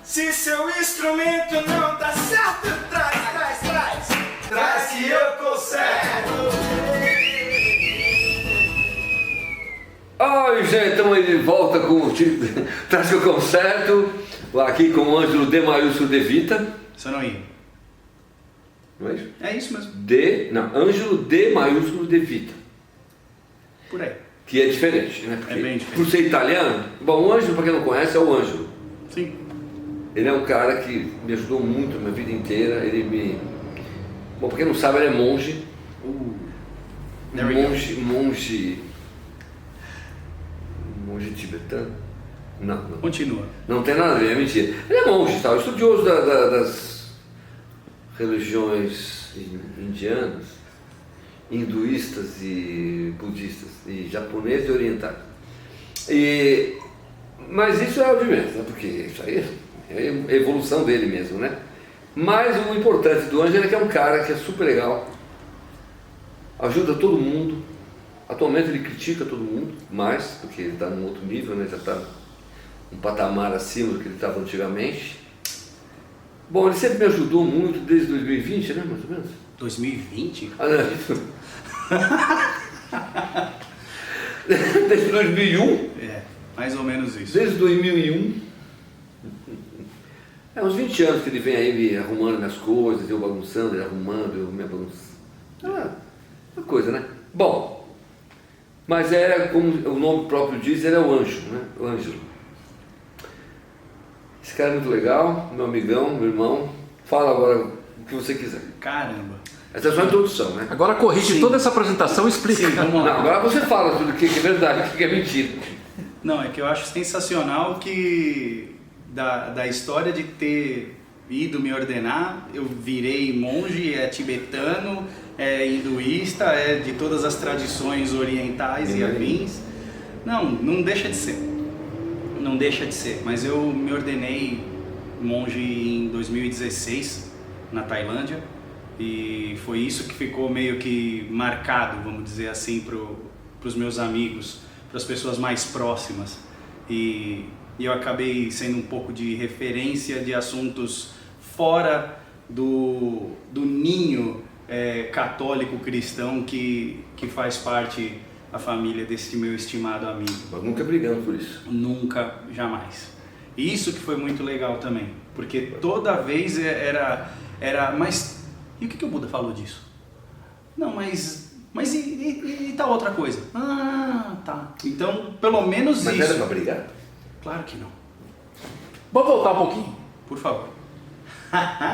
Se seu instrumento não tá certo, traz que eu conserto. Oi, gente, estamos aí de volta com o Traz que eu conserto, aqui com o Ângelo D maiúsculo de Vita. Você não ia. Não é isso? É isso mesmo. Ângelo D maiúsculo de Vita. Por aí. Que é diferente, né? Porque, é bem diferente. Por ser italiano, bom, o Ângelo, para quem não conhece, é o Ângelo. Sim. Ele é um cara que me ajudou muito a minha vida inteira. Bom, para quem não sabe, ele é monge. Monge tibetano? Não. Continua. Não tem nada a ver, é mentira. Ele é monge, tal, estudioso das religiões indianas, hinduístas e budistas, e japoneses e orientais. Mas isso é o de menos, né? Porque isso aí é a evolução dele mesmo, né? Mas o importante do Ângelo é que é um cara que é super legal, ajuda todo mundo. Atualmente ele critica todo mundo, mais, porque ele está num outro nível, né? Já está um patamar acima do que ele estava antigamente. Bom, ele sempre me ajudou muito desde 2020, né? Mais ou menos. 2020? Ah, não. Desde 2001. É, mais ou menos isso. Desde 2001. É uns 20 anos que ele vem aí me arrumando minhas coisas, eu bagunçando, ele arrumando, eu me bagunçando. Uma coisa, né? Bom, mas como o nome próprio diz, ele é o Anjo, né? O Ângelo. Esse cara é muito legal, meu amigão, meu irmão. Fala agora o que você quiser. Caramba. Essa é só a introdução, né? Agora corrige Sim. toda essa apresentação e explica. Sim, vamos Não, lá. agora você fala tudo o que é verdade, o que é mentira. Não, é que eu acho sensacional que da história de ter ido me ordenar, eu virei monge, é tibetano, é hinduísta, é de todas as tradições orientais e afins. Não deixa de ser. Não deixa de ser. Mas eu me ordenei monge em 2016, na Tailândia, e foi isso que ficou meio que marcado, vamos dizer assim, para os meus amigos, para as pessoas mais próximas. E eu acabei sendo um pouco de referência de assuntos fora do ninho católico cristão que faz parte a família desse meu estimado amigo. Mas nunca brigamos por isso. Nunca, jamais. E isso que foi muito legal também, porque toda vez era mas e o que o Buda falou disso? Não, mas e tal outra coisa? Ah, tá. Então, pelo menos Mas isso. era pra brigar? Claro que não. Vamos voltar um pouquinho. Por favor.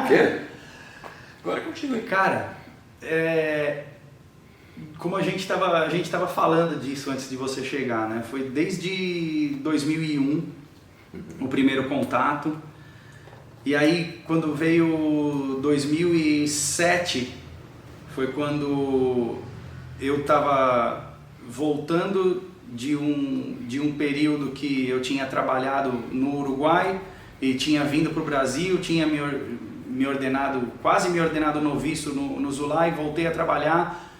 Quê? Agora continue. Cara, como a gente tava falando disso antes de você chegar, né? Foi desde 2001 o primeiro contato. E aí, quando veio 2007, foi quando eu estava voltando de um período que eu tinha trabalhado no Uruguai e tinha vindo para o Brasil, tinha quase me ordenado noviço no Zulai, voltei a trabalhar.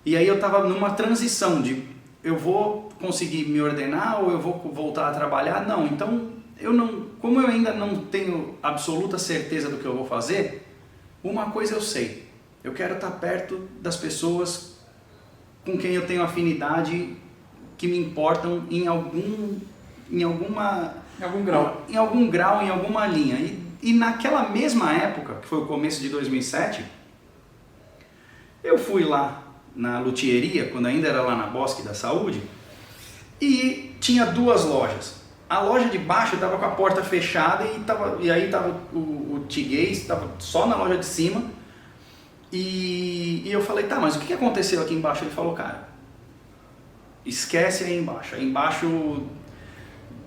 E aí eu estava numa transição de eu vou conseguir me ordenar ou eu vou voltar a trabalhar? Não, então como eu ainda não tenho absoluta certeza do que eu vou fazer, uma coisa eu sei, eu quero estar perto das pessoas com quem eu tenho afinidade, que me importam em algum grau, em alguma linha. E naquela mesma época, que foi o começo de 2007, eu fui lá na luthieria, quando ainda era lá na Bosque da Saúde, e tinha duas lojas. A loja de baixo estava com a porta fechada e aí estava o Tiguês, estava só na loja de cima. E eu falei, tá, mas o que aconteceu aqui embaixo? Ele falou, cara, esquece aí embaixo. Aí embaixo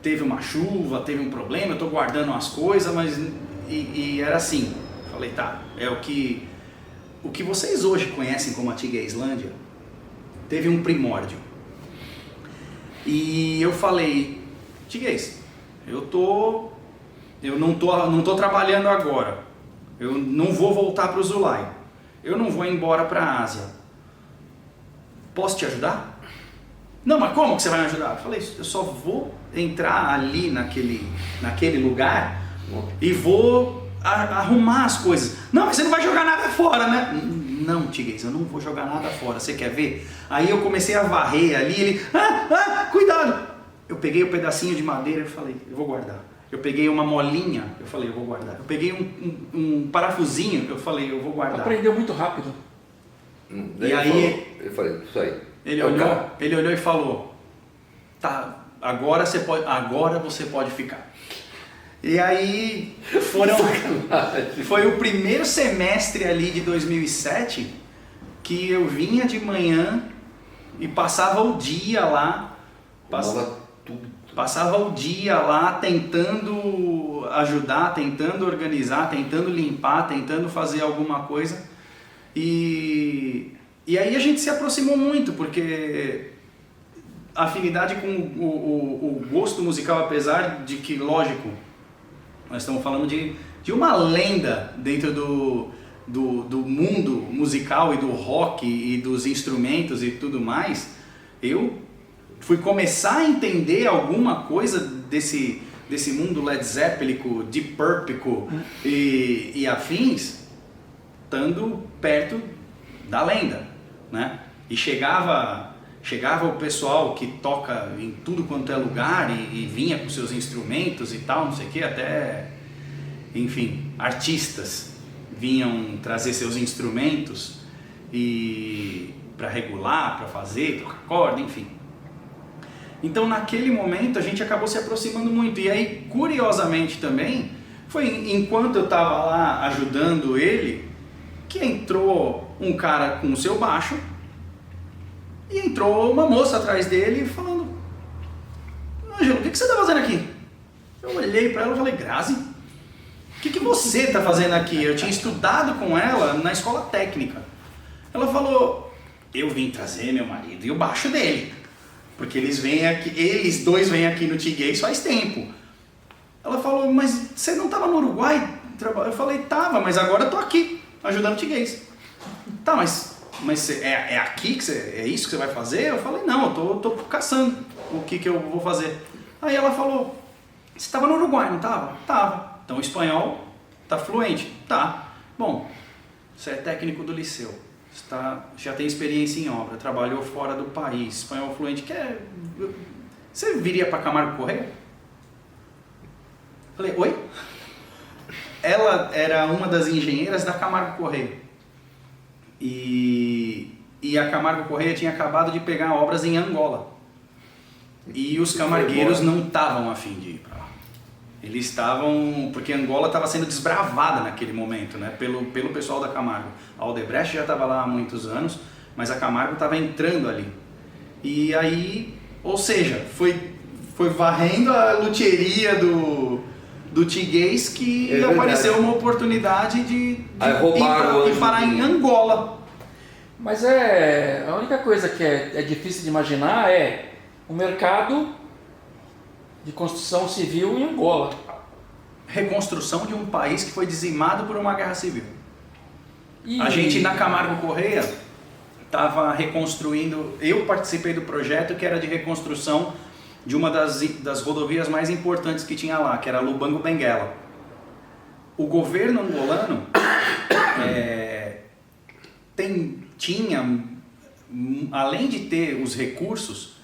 teve uma chuva, teve um problema, eu estou guardando umas coisas, mas... E era assim. Eu falei, tá, é o que vocês hoje conhecem como antiga Islândia, teve um primórdio. E eu falei, Tiguês, eu não tô trabalhando agora, eu não vou voltar para o Zulai, eu não vou embora para a Ásia, posso te ajudar? Não, mas como que você vai me ajudar? Eu falei, eu só vou entrar ali naquele lugar e vou arrumar as coisas. Não, mas você não vai jogar nada fora, né? Não, Tiguez, eu não vou jogar nada fora, você quer ver? Aí eu comecei a varrer ali, ele, cuidado! Eu peguei um pedacinho de madeira e falei, eu vou guardar. Eu peguei uma molinha, eu falei, eu vou guardar. Eu peguei um parafusinho, eu falei, eu vou guardar. Aprendeu muito rápido. Daí E aí, eu falei, isso aí. ele É o olhou, cara. ele olhou e falou, tá, agora você pode ficar. E aí foi o primeiro semestre ali de 2007 que eu vinha de manhã e passava o dia lá, passava o dia lá tentando ajudar, tentando organizar, tentando limpar, tentando fazer alguma coisa. E aí a gente se aproximou muito, porque a afinidade com o gosto musical, apesar de que, lógico, nós estamos falando de uma lenda dentro do mundo musical e do rock e dos instrumentos e tudo mais, eu fui começar a entender alguma coisa desse mundo Led Zeppelin, Deep Purple e afins, estando perto da lenda, né? E chegava o pessoal que toca em tudo quanto é lugar e vinha com seus instrumentos e tal, não sei o que, até, enfim, artistas vinham trazer seus instrumentos e para regular, para fazer, trocar corda, enfim. Então naquele momento a gente acabou se aproximando muito, e aí curiosamente também, foi enquanto eu estava lá ajudando ele, que entrou um cara com o seu baixo, e entrou uma moça atrás dele falando, Ângelo, o que você está fazendo aqui? Eu olhei para ela e falei, Grazi, o que você está fazendo aqui? Eu tinha estudado com ela na escola técnica. Ela falou, eu vim trazer meu marido e o baixo dele, porque eles dois vêm aqui no Tiguez faz tempo. Ela falou, mas você não estava no Uruguai? Eu falei, tava, mas agora eu tô aqui, ajudando o Tiguez. Tá, mas é aqui que é isso que você vai fazer? Eu falei, não, eu tô caçando o que eu vou fazer. Aí ela falou, você estava no Uruguai, não estava? Tava. Então o espanhol tá fluente? Tá. Bom, você é técnico do liceu, já tem experiência em obra, trabalhou fora do país, espanhol fluente, você viria para Camargo Corrêa? Falei, oi? Ela era uma das engenheiras da Camargo Corrêa. E a Camargo Corrêa tinha acabado de pegar obras em Angola. E os camargueiros não estavam a fim de ir para lá. Eles estavam... Porque Angola estava sendo desbravada naquele momento, né? Pelo pessoal da Camargo. A Odebrecht já estava lá há muitos anos, mas a Camargo estava entrando ali. E aí, ou seja, foi varrendo a luthieria do Tiguez que apareceu uma oportunidade de ir parar em Angola. Mas a única coisa que é difícil de imaginar é o mercado de construção civil em Angola. Reconstrução de um país que foi dizimado por uma guerra civil. A gente na Camargo Corrêa estava reconstruindo, eu participei do projeto que era de reconstrução de uma das rodovias mais importantes que tinha lá, que era Lubango Benguela. O governo angolano tinha, além de ter os recursos,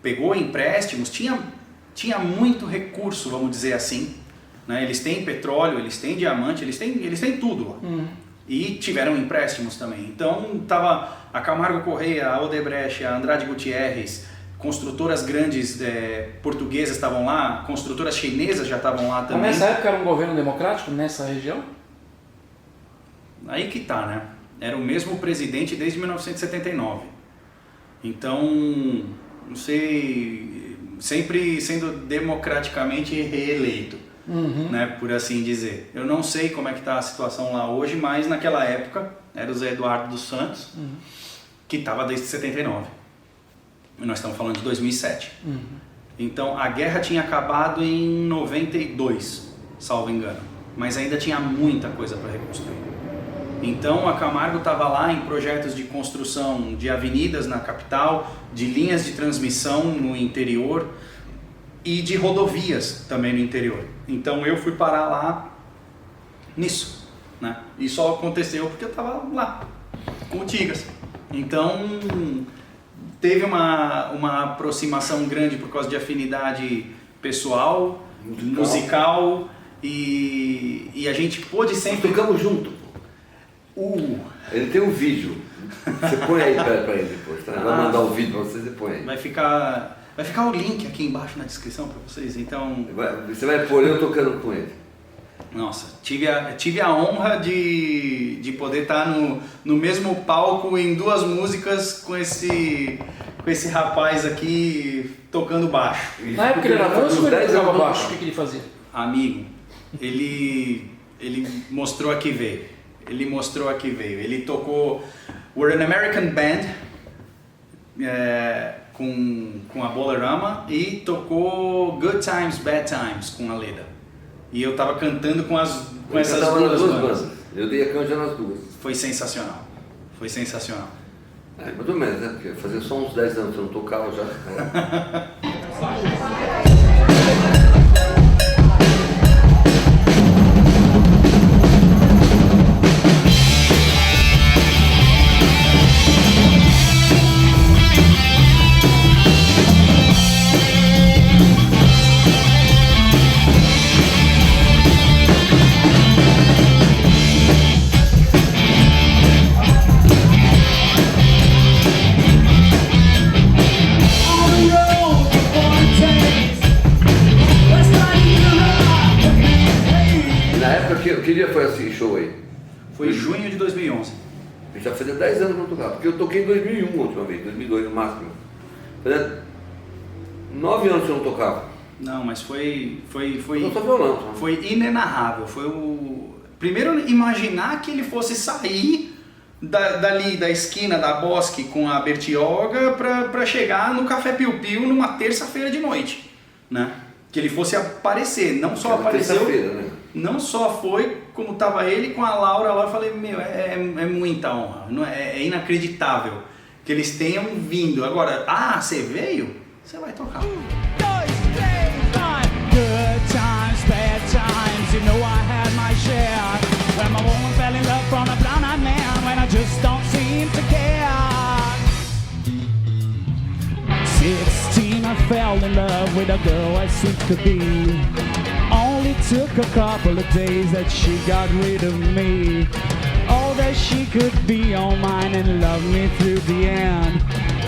pegou empréstimos, tinha muito recurso, vamos dizer assim, né? Eles têm petróleo, eles têm diamante, eles têm tudo lá. E tiveram empréstimos também. Então tava a Camargo Corrêa, a Odebrecht, a Andrade Gutierrez, construtoras grandes portuguesas estavam lá, construtoras chinesas já estavam lá também. Mas nessa época era um governo democrático nessa região? Aí que tá, né? Era o mesmo presidente desde 1979. Então, não sei, sempre sendo democraticamente reeleito, né? Por assim dizer. Eu não sei como é que tá a situação lá hoje, mas naquela época era o Zé Eduardo dos Santos, que estava desde 79. E nós estamos falando de 2007. Então, a guerra tinha acabado em 92, salvo engano. Mas ainda tinha muita coisa para reconstruir. Então a Camargo estava lá em projetos de construção de avenidas na capital, de linhas de transmissão no interior, e de rodovias também no interior. Então eu fui parar lá nisso, né? E só aconteceu porque eu estava lá com o Tigas. Então teve uma aproximação grande por causa de afinidade pessoal, musical e a gente pôde sempre... Tocamos junto. Ele tem um vídeo. Você põe aí pra ele depois, tá? Vai mandar o vídeo pra vocês e põe aí. Vai ficar o link aqui embaixo na descrição para vocês, então... Você vai pôr eu tocando com ele. Nossa, tive a honra de poder estar no mesmo palco em 2 músicas com esse rapaz aqui tocando baixo. Na época ele era músico ou ele tocava baixo? O que ele fazia? Amigo, ele mostrou a que veio. Ele tocou We're an American Band com a Bolerama e tocou Good Times, Bad Times com a Leda. E eu tava cantando com essas duas bandas. Eu dei a canja nas duas. Foi sensacional. Mais ou menos, né? Porque fazia só uns 10 anos que eu não tocava já. Que dia foi assim, show aí? Foi junho de 2011. Eu já fazia 10 anos que eu não tocava, porque eu toquei em 2001 a última vez, 2002 no máximo. Fazia 9 anos que eu não tocava. Não, mas foi Eu só violão. Foi inenarrável. Foi o... Primeiro, imaginar que ele fosse sair dali da esquina da Bosque com a Bertioga pra chegar no Café Piu Piu numa terça-feira de noite, né? Que ele fosse aparecer, não só apareceu, né? Não só foi como tava ele com a Laura lá. Eu falei, meu, é muita honra, não é inacreditável que eles tenham vindo. Agora, você veio, você vai tocar. 1, 2, 3, 4. Good times, bad times, you know I had my share. When my woman fell in love from a brown-eyed man, when I just don't seem to care. 16, I fell in love with a girl as sweet could be. Only took a couple of days that she got rid of me. Oh, that she could be all mine and love me through the end.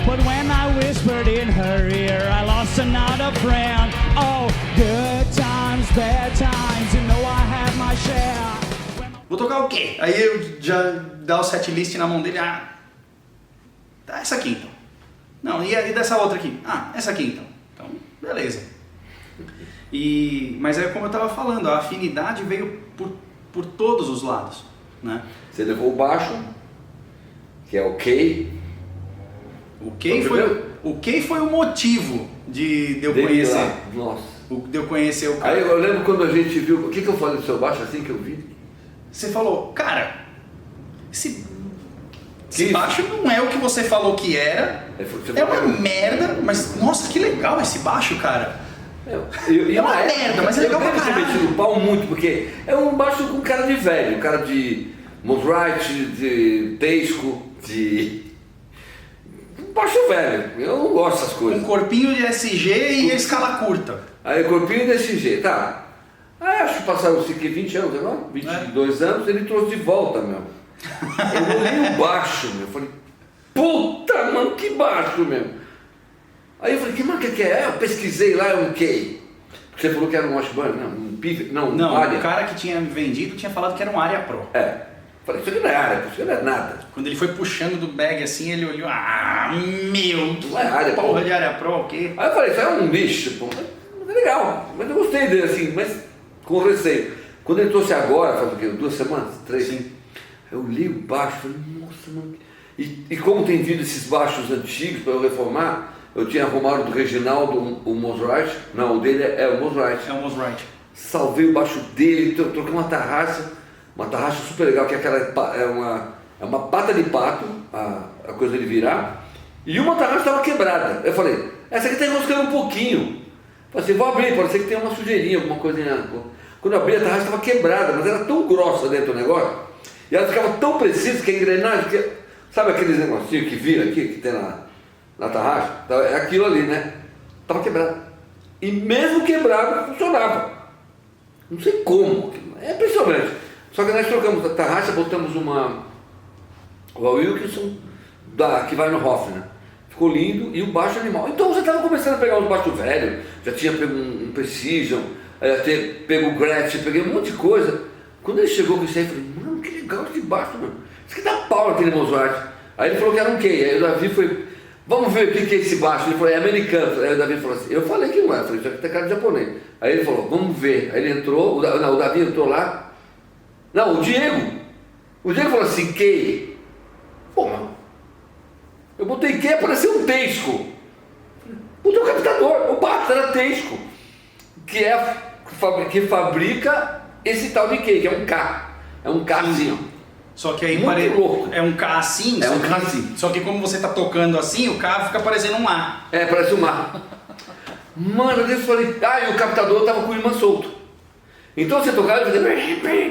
But when I whispered in her ear, I lost another friend. Oh, good times, bad times, you know I had my share. Vou tocar o quê? Aí eu já dá o setlist na mão dele. Tá, essa aqui então. Não, e dessa outra aqui? Essa aqui então. Então, beleza. Mas é como eu estava falando, a afinidade veio por todos os lados, né? Você levou o baixo, que é o Kay. O Kay foi o motivo de eu conhecer. Lá. Nossa. De eu conhecer o cara. Aí eu lembro quando a gente viu, o que eu falei do seu baixo assim que eu vi? Você falou, cara, esse baixo não é o que você falou que era. É uma merda, mas nossa, que legal esse baixo, cara. É uma merda, mas é legal pra caralho. Eu meti no pau muito, porque é um baixo com cara de velho, cara de Mosrite, de Teisco, um baixo velho. Eu não gosto dessas coisas. Um corpinho de SG e a escala curta. Aí, corpinho de SG, tá. Aí acho que passaram 20 anos agora, 22 anos, ele trouxe de volta, meu. Eu olhei o baixo, meu, falei, puta, mano, que baixo, meu. Aí eu falei, que marca que é? Eu pesquisei lá, é um Kay. Você falou que era um Washburn, não, um Pivot, não, não, Aria. O cara que tinha vendido tinha falado que era um Aria Pro. Falei, isso aqui não é Aria, isso aqui não é nada. Quando ele foi puxando do bag assim, ele olhou, meu, não é Aria, porra de Aria Pro, o quê? Aí eu falei, isso é um lixo, pô, mas é legal, mas eu gostei dele assim, mas com receio. Quando ele trouxe agora, faz o quê, 2 semanas, 3? Sim. Eu li o baixo, falei, nossa, mano. E como tem vindo esses baixos antigos para eu reformar, eu tinha arrumado do Reginaldo o Mosrite, não, o dele é o Mosrite. É o Mosrite. Salvei o baixo dele, troquei uma tarraxa super legal, que é aquela, é uma pata de pato, a coisa de virar, e uma tarraxa estava quebrada. Eu falei, essa aqui está enroscando um pouquinho. Falei assim, vou abrir, pode ser que tenha uma sujeirinha, alguma coisinha. Quando eu abri, a tarraxa estava quebrada, mas era tão grossa dentro do negócio, e ela ficava tão precisa que a engrenagem, sabe aqueles negocinhos que vira aqui, que tem na tarraxa? É aquilo ali, né? Estava quebrado. E mesmo quebrado, funcionava. Não sei como, é impressionante. Só que nós trocamos a tarraxa, botamos uma Wilkinson que vai no Hoffner. Ficou lindo e o baixo animal. Então você estava começando a pegar os baixos velhos, já tinha pego um Precision, já tinha pego o Gretsch, peguei um monte de coisa. Quando ele chegou com isso aí, eu falei, mano, que legal esse baixo, mano. Isso aqui dá pau naquele Mozart. Aí ele falou que era um key. Aí o Davi foi, vamos ver o que é esse baixo. Ele falou, é americano. Aí o Davi falou assim, eu falei que não é, eu falei, isso aqui tá cara de japonês. Aí ele falou, vamos ver. Aí ele entrou, o Davi entrou lá. Não, o Diego falou assim, key. Pô, mano, eu botei key, apareceu um Teisco. Botei o captador, o baixo era Teisco, que fabrica esse tal de key, que é um K. É um Kzinho. Só que aí louco. É um K assim? É um K assim. Só que como você tá tocando assim, o K fica parecendo um A. É, parece um A. Mano, eu falei, e o captador tava com o imã solto. Então você tocava e fazia,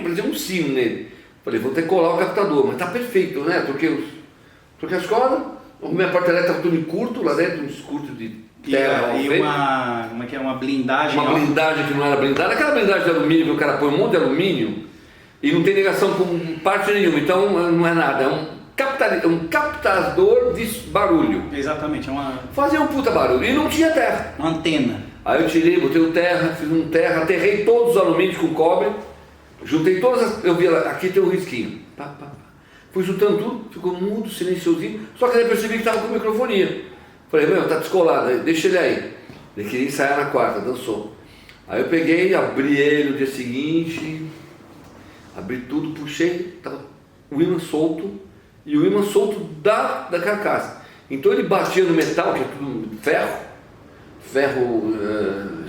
parecia um sino nele. Falei, vou ter que colar o captador, mas tá perfeito, né? Troquei as cordas, minha porta-elétrica tava tudo curto, lá dentro, uns curtos de terra. E uma, como é que é? Uma blindagem. Uma blindagem que não era blindada, aquela blindagem de alumínio que o cara põe um monte de alumínio e não tem ligação com parte nenhuma, então não é nada, é um captador de barulho. Exatamente, é uma... Fazia um puta barulho e não tinha terra. Uma antena. Aí eu tirei, botei o terra, fiz um terra, aterrei todos os alumínios com cobre, juntei todas as... Eu vi lá, aqui tem um risquinho. Fui juntando tudo, ficou mudo, silenciosinho, só que aí eu percebi que estava com microfonia. Falei, meu, tá descolado, deixa ele aí. Ele queria ensaiar na quarta, dançou. Aí eu peguei, abri ele no dia seguinte, abri tudo, puxei, tava o ímã solto, e o ímã solto da carcaça. Então ele batia no metal, que é tudo ferro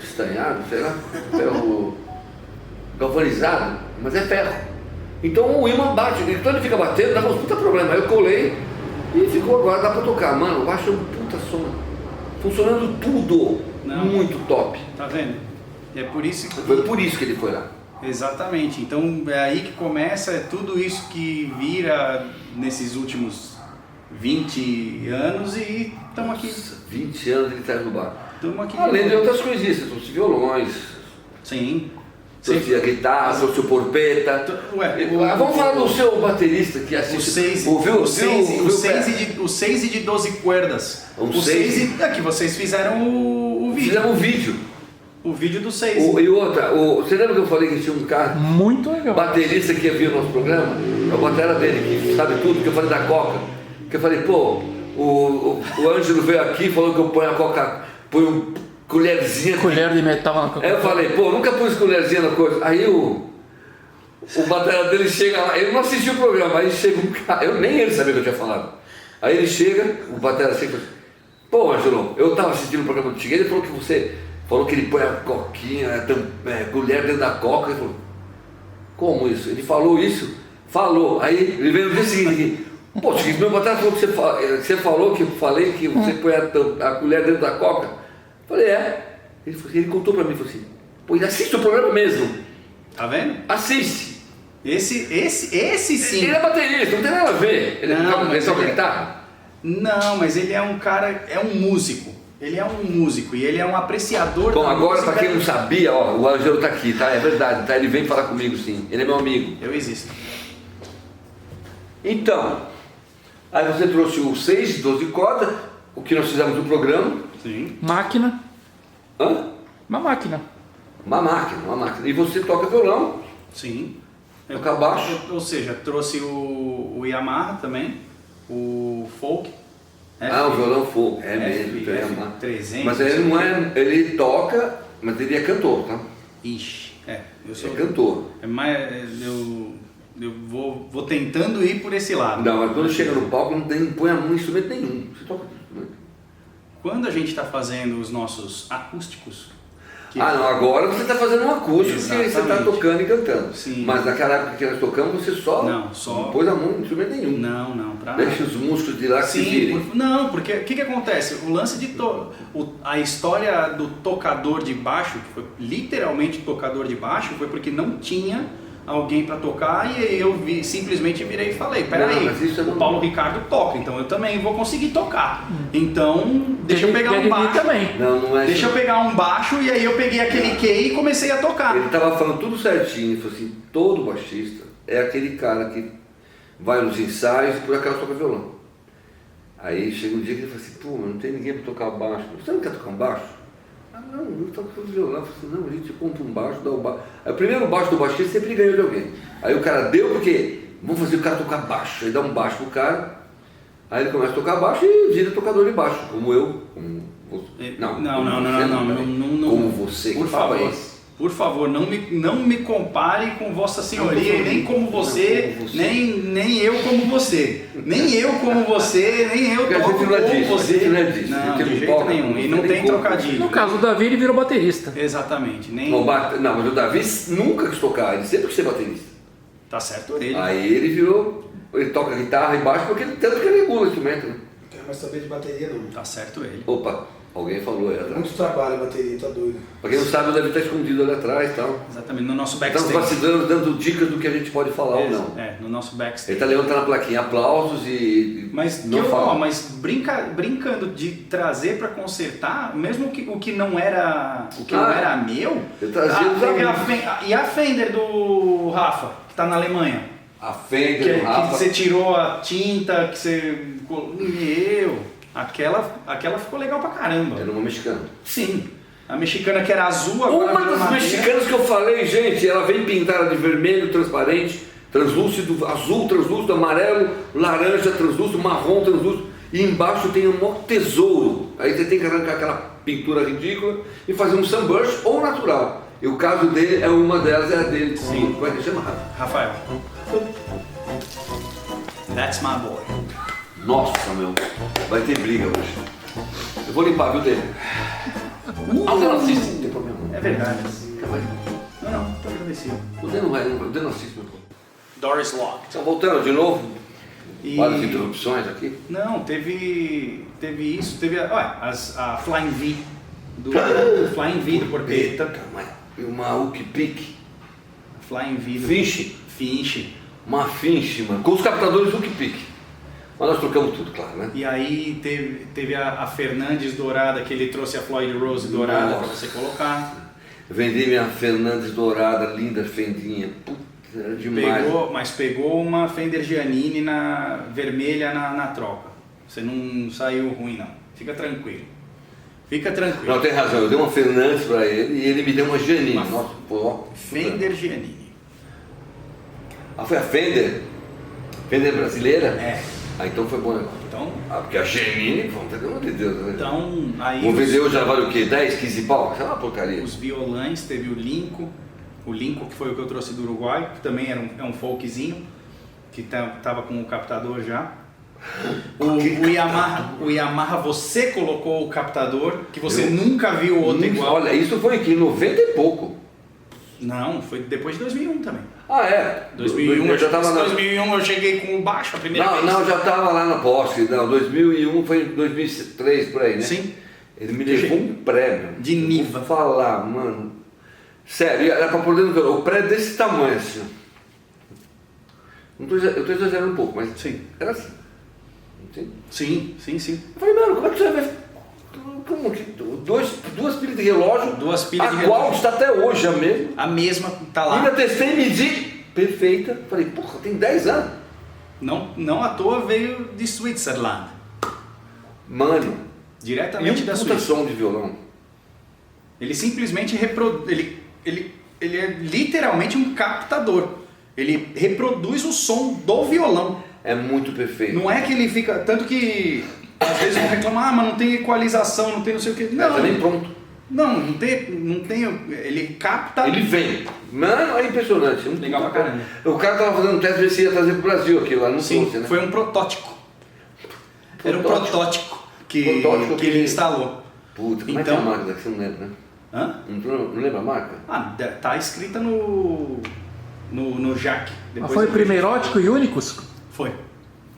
estanhado, sei lá, ferro galvanizado, mas é ferro. Então o ímã bate, então ele fica batendo, dá um puta problema. Aí eu colei e ficou, agora dá pra tocar. Mano, eu acho um puta som, funcionando tudo, muito top. Tá vendo? É por isso que... Foi por isso que ele foi lá. Exatamente, então é aí que começa tudo isso que vira nesses últimos 20 anos e estamos aqui. 20 anos ele tá no bar. Estamos aqui. Além de outras coisinhas, trouxe violões. Sim. Trouxe a guitarra, trouxe o porpeta. Vamos falar do seu baterista que assiste. O 6 e de 12 cuerdas. O 6 é que vocês fizeram o vídeo. Fizemos um vídeo. O vídeo do 6. E outra, você lembra que eu falei que tinha um cara, muito legal, baterista que ia vir o nosso programa? É o batera dele, que sabe tudo, que eu falei da Coca. Que eu falei, pô, o Ângelo veio aqui e falou que eu ponho a Coca, ponho colherzinha. Colher de metal na Coca. Aí eu falei, pô, nunca pus colherzinha na coisa. Aí o batera dele chega lá, ele não assistiu o programa, aí chega um cara, nem ele sabia o que eu tinha falado. Aí ele chega, o batera chega e fala, pô, Ângelo, eu tava assistindo o programa do Tigueira, ele falou que você... Falou que ele põe a coquinha, colher dentro da coca. Ele falou, como isso? Ele falou isso? Falou. Aí ele veio no dia seguinte, pô, meu batata falou que você falou que eu falei que você põe a colher dentro da coca. Eu falei, é. Ele contou pra mim, falou assim, pô, ele assiste o programa mesmo. Tá vendo? Assiste. Esse sim. Ele é baterista, não tem nada a ver. Ele não, só guitarra. Não, mas ele é um cara, é um músico. Ele é um músico e ele é um apreciador. Bom, da agora música. pra quem não sabia, ó, o Ângelo tá aqui, tá? É verdade, tá? Ele vem falar comigo sim, ele é meu amigo. Eu existo. Então, aí você trouxe o 6 de 12 cordas, o que nós fizemos no programa. Sim. Máquina. Hã? Uma máquina. Uma máquina. E você toca violão. Sim. Toca baixo. Ou seja, trouxe o Yamaha também, o folk. O violão folk, é mesmo, tem Yamaha. 300. Mas ele não é, ele toca, mas ele é cantor, tá? Ixi, eu sou cantor. Eu vou tentando ir por esse lado. Não, mas quando chega no palco não põe a mão em instrumento nenhum. Você toca instrumento. Quando a gente está fazendo os nossos acústicos, Não, agora você está fazendo um acústico que você está Exatamente. tocando e cantando. Sim. Mas naquela época que nós tocamos, você Não, não pôs a mão em instrumento nenhum. Não, pra Deixa os músicos de lá que se Sim, virem. não, porque o que acontece? O lance de a história do tocador de baixo, que foi literalmente tocador de baixo, foi porque não tinha alguém para tocar e eu simplesmente virei e falei, peraí, mas isso o não- Paulo Ricardo toca, então eu também vou conseguir tocar. Então, deixa eu pegar um baixo. também. Não é Deixa eu assim. pegar um baixo e aí eu peguei aquele key e comecei a tocar. Ele estava falando tudo certinho, ele falou assim, todo baixista é aquele cara que vai nos ensaios e por acaso toca violão. Aí chega um dia que ele fala assim, pô, mas não tem ninguém para tocar baixo. Você não quer tocar um baixo? Não, eu toco todo violão. Eu falei assim, não, a gente compra um baixo, dá o baixo. Aí o primeiro baixo do baixista sempre ganhou de alguém. Aí o cara deu porque vamos fazer o cara tocar baixo. Aí dá um baixo pro cara, aí ele começa a tocar baixo e vira tocador de baixo, como eu, como você. Não, Como não. você que Por fala favor. isso. Por favor, não me compare com Vossa Senhoria, e nem como você, Não, como você. nem eu como você. Nem eu como você, nem eu Porque a toco gente não é como disso, a você. gente não é disso, a Não, gente de não jeito toca, nenhum. E não não tem tem como. trocadilho. No caso do Davi, ele virou baterista. Exatamente. Nem... Não, mas o Davi nunca quis tocar, ele sempre quis ser baterista. Tá certo ele. Aí ele toca guitarra e baixo porque tanto que ele regula o instrumento, né? Não quero mais saber de bateria, não. Tá certo ele. Opa, alguém falou aí atrás. Muito trabalho a bateria, tá doido. Pra quem não sabe, o Davi tá escondido ali atrás e tal. Exatamente, no nosso Estamos backstage. vacilando, dando dicas do que a gente pode falar ou não. No nosso Ele backstage. tá levantando a plaquinha, aplausos e Mas, não fala. brincando de trazer para consertar, mesmo o que não era não era meu, eu trazia os teve amigos. e a Fender do Rafa, que está na Alemanha, A que, Fender, o que Rafa. você tirou a tinta, que você... Aquela ficou legal pra caramba. Era uma mexicana. Sim, a mexicana que era azul, agora Uma virou das madeira. mexicanas que eu falei, gente, ela vem pintada de vermelho, transparente, translúcido, azul, translúcido, amarelo, laranja, translúcido, marrom, translúcido. E embaixo tem um maior tesouro. Aí você tem que arrancar aquela pintura ridícula e fazer um sunburst ou natural. E o caso dele é uma delas, é a dele. Sim. Como é que chama? Rafael. That's my boy. Nossa, meu, vai ter briga hoje. Eu vou limpar, viu, dele? Não assiste, não tem problema. É verdade. Não. Tô agradecido. O Dê não assiste, meu povo. Doris Locked. Então, voltando de novo, E- várias interrupções aqui. Não, teve isso, teve a Flying V, do Flying V do Porpeta, Eita, mas uma Hook-Pick, Flying V do Finch, uma Finch, mano, com os captadores Hook-Pick. Mas nós trocamos tudo, claro, né? E aí teve a Fernandes dourada, que ele trouxe a Floyd Rose dourada para Nossa. você colocar. Eu vendi minha Fernandes dourada, linda fendinha, puta, era demais. Mas pegou uma Fender Giannini vermelha na troca. Você não saiu ruim não, fica tranquilo. Fica tranquilo. Não, tem razão, eu dei uma Fernandes pra ele e ele me deu uma Giannini. Uma Nossa, pô, Fender Giannini. Ah, foi a Fender? Fender brasileira? É. Ah, então foi bom negócio. Então, Ah, porque a Giannini, pelo amor de Deus, né? então aí Vou os- vender hoje, ela vale o quê? 10, 15 pau? Isso é uma porcaria. os violães, teve o Linco que foi o que eu trouxe do Uruguai, que também é um folkzinho, que tava com o captador já. O Yamaha você colocou o captador, que você Eu- nunca viu outro igual. Olha, isso foi aqui em 90 e pouco. Não, foi depois de 2001 também. Ah, é? 2001, eu já tava na... 2001 eu cheguei com o baixo a primeira vez. Não, já tava lá na posse. Não, 2001 foi em 2003 por aí, né? Sim. Ele me levou um pré, meu. De Niva. Vou falar, mano. Sério, era pra poder no violão. O pré desse tamanho, assim. Ó. Eu tô exagerando um pouco, mas Sim. era assim. Entende? Sim. Eu falei, mano, como é que você vai... Como que... Duas pilhas de relógio. Duas pilhas de a qual relógio. está até hoje a mesma. A mesma tá Ainda lá. testei e medi. Perfeita. Falei, porra, tem 10 anos. Não à toa veio de Switzerland. Mano, e Diretamente um da puta Suíça. som de violão. Ele simplesmente ele é literalmente um captador. Ele reproduz o som do violão. É muito perfeito. Não é que ele fica... Tanto que às vezes vão reclamar, mas não tem equalização, não tem não sei o que. Não, tá nem Não, pronto. não tem... Ele capta... Ele vem. Mano, é impressionante. Legal pra caramba. O cara tava fazendo um teste ver se ia trazer pro Brasil aquilo lá, não Sim, trouxe, né? foi um protótipo. Era um protótipo que Protótipo ele instalou. Puta, como Então- é que é a máquina que você não lembra, né? Hã? Não lembra a marca? Ah, tá escrita no jack. Mas Depois foi eu o vejo. primeiro ótico e únicos? Foi.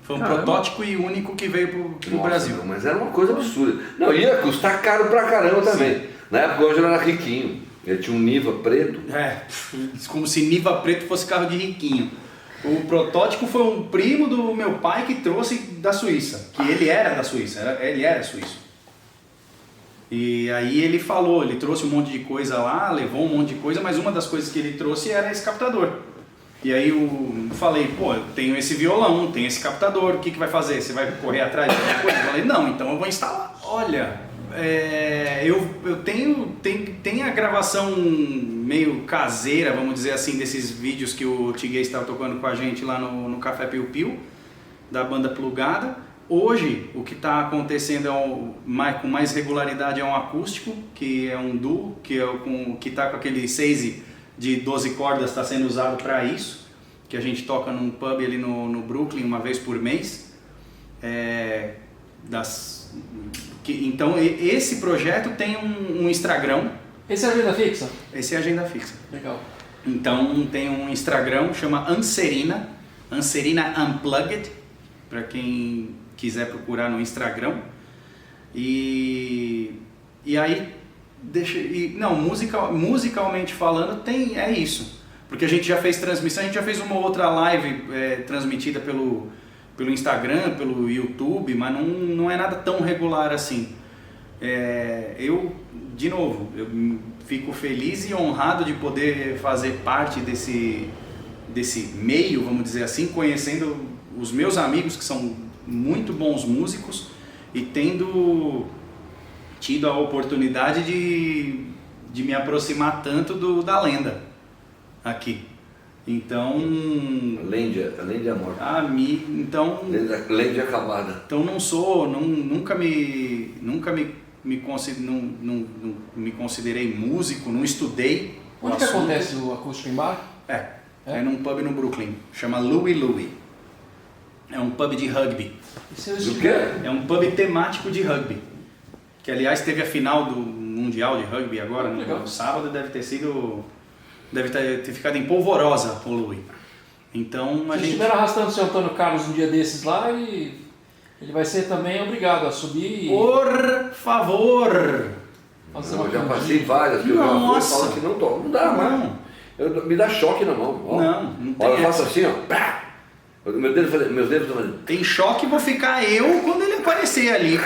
Foi um Caramba. protótipo e único que veio pro Nossa, Brasil. meu, mas era uma coisa absurda. Não, ia custar caro pra caramba também. Na época o Ângelo era riquinho. Ele tinha um Niva preto. É, como se Niva preto fosse carro de riquinho. O protótipo foi um primo do meu pai que trouxe da Suíça. Que ele era da Suíça, ele era suíço. E aí ele falou, ele trouxe um monte de coisa lá, levou um monte de coisa, mas uma das coisas que ele trouxe era esse captador. E aí eu falei, pô, eu tenho esse violão, tenho esse captador, o que vai fazer? Você vai correr atrás de alguma coisa? Eu falei, não, então eu vou instalar. Olha, eu tenho a gravação meio caseira, vamos dizer assim, desses vídeos que o Tiguei estava tocando com a gente lá no Café Piu Piu, da banda Plugada. Hoje, o que está acontecendo com mais regularidade é um acústico, que é um duo, que está com aquele 6 de 12 cordas, está sendo usado para isso, que a gente toca num pub ali no Brooklyn uma vez por mês. Então, esse projeto tem um Instagram. Esse é a agenda fixa? Esse é a agenda fixa. Legal. Então, tem um Instagram, chama Anserina Unplugged, para quem quiser procurar no Instagram. E aí, musicalmente falando, é isso. Porque a gente já fez transmissão, a gente já fez uma outra live transmitida pelo Instagram, pelo YouTube, mas não é nada tão regular assim. Eu fico feliz e honrado de poder fazer parte desse meio, vamos dizer assim, conhecendo os meus amigos que são muito bons músicos e tendo tido a oportunidade de me aproximar tanto da lenda aqui. Então... Lenda morta. Então... Lenda acabada. Então nunca me considerei músico, não estudei. Onde que acontece o acústico em bar? É num pub no Brooklyn, chama Louie. É um pub de rugby. Isso é o Do estilo. quê? É um pub temático de rugby. Que aliás teve a final do Mundial de Rugby agora, Legal. no sábado, deve ter ficado em polvorosa o Louie. Então a Vocês gente... estiveram arrastando o seu Antônio Carlos um dia desses lá e ele vai ser também obrigado a subir e Por favor! fazer Eu uma já passei canjinha. várias que eu já fui e Nossa! falo que não toca. Não dá, mano. Me dá choque na mão. Ó. Não tem Olha, eu faço essa. assim, ó. Pá! Meus dedos estão fazendo. Tem choque, vou ficar eu quando ele aparecer ali.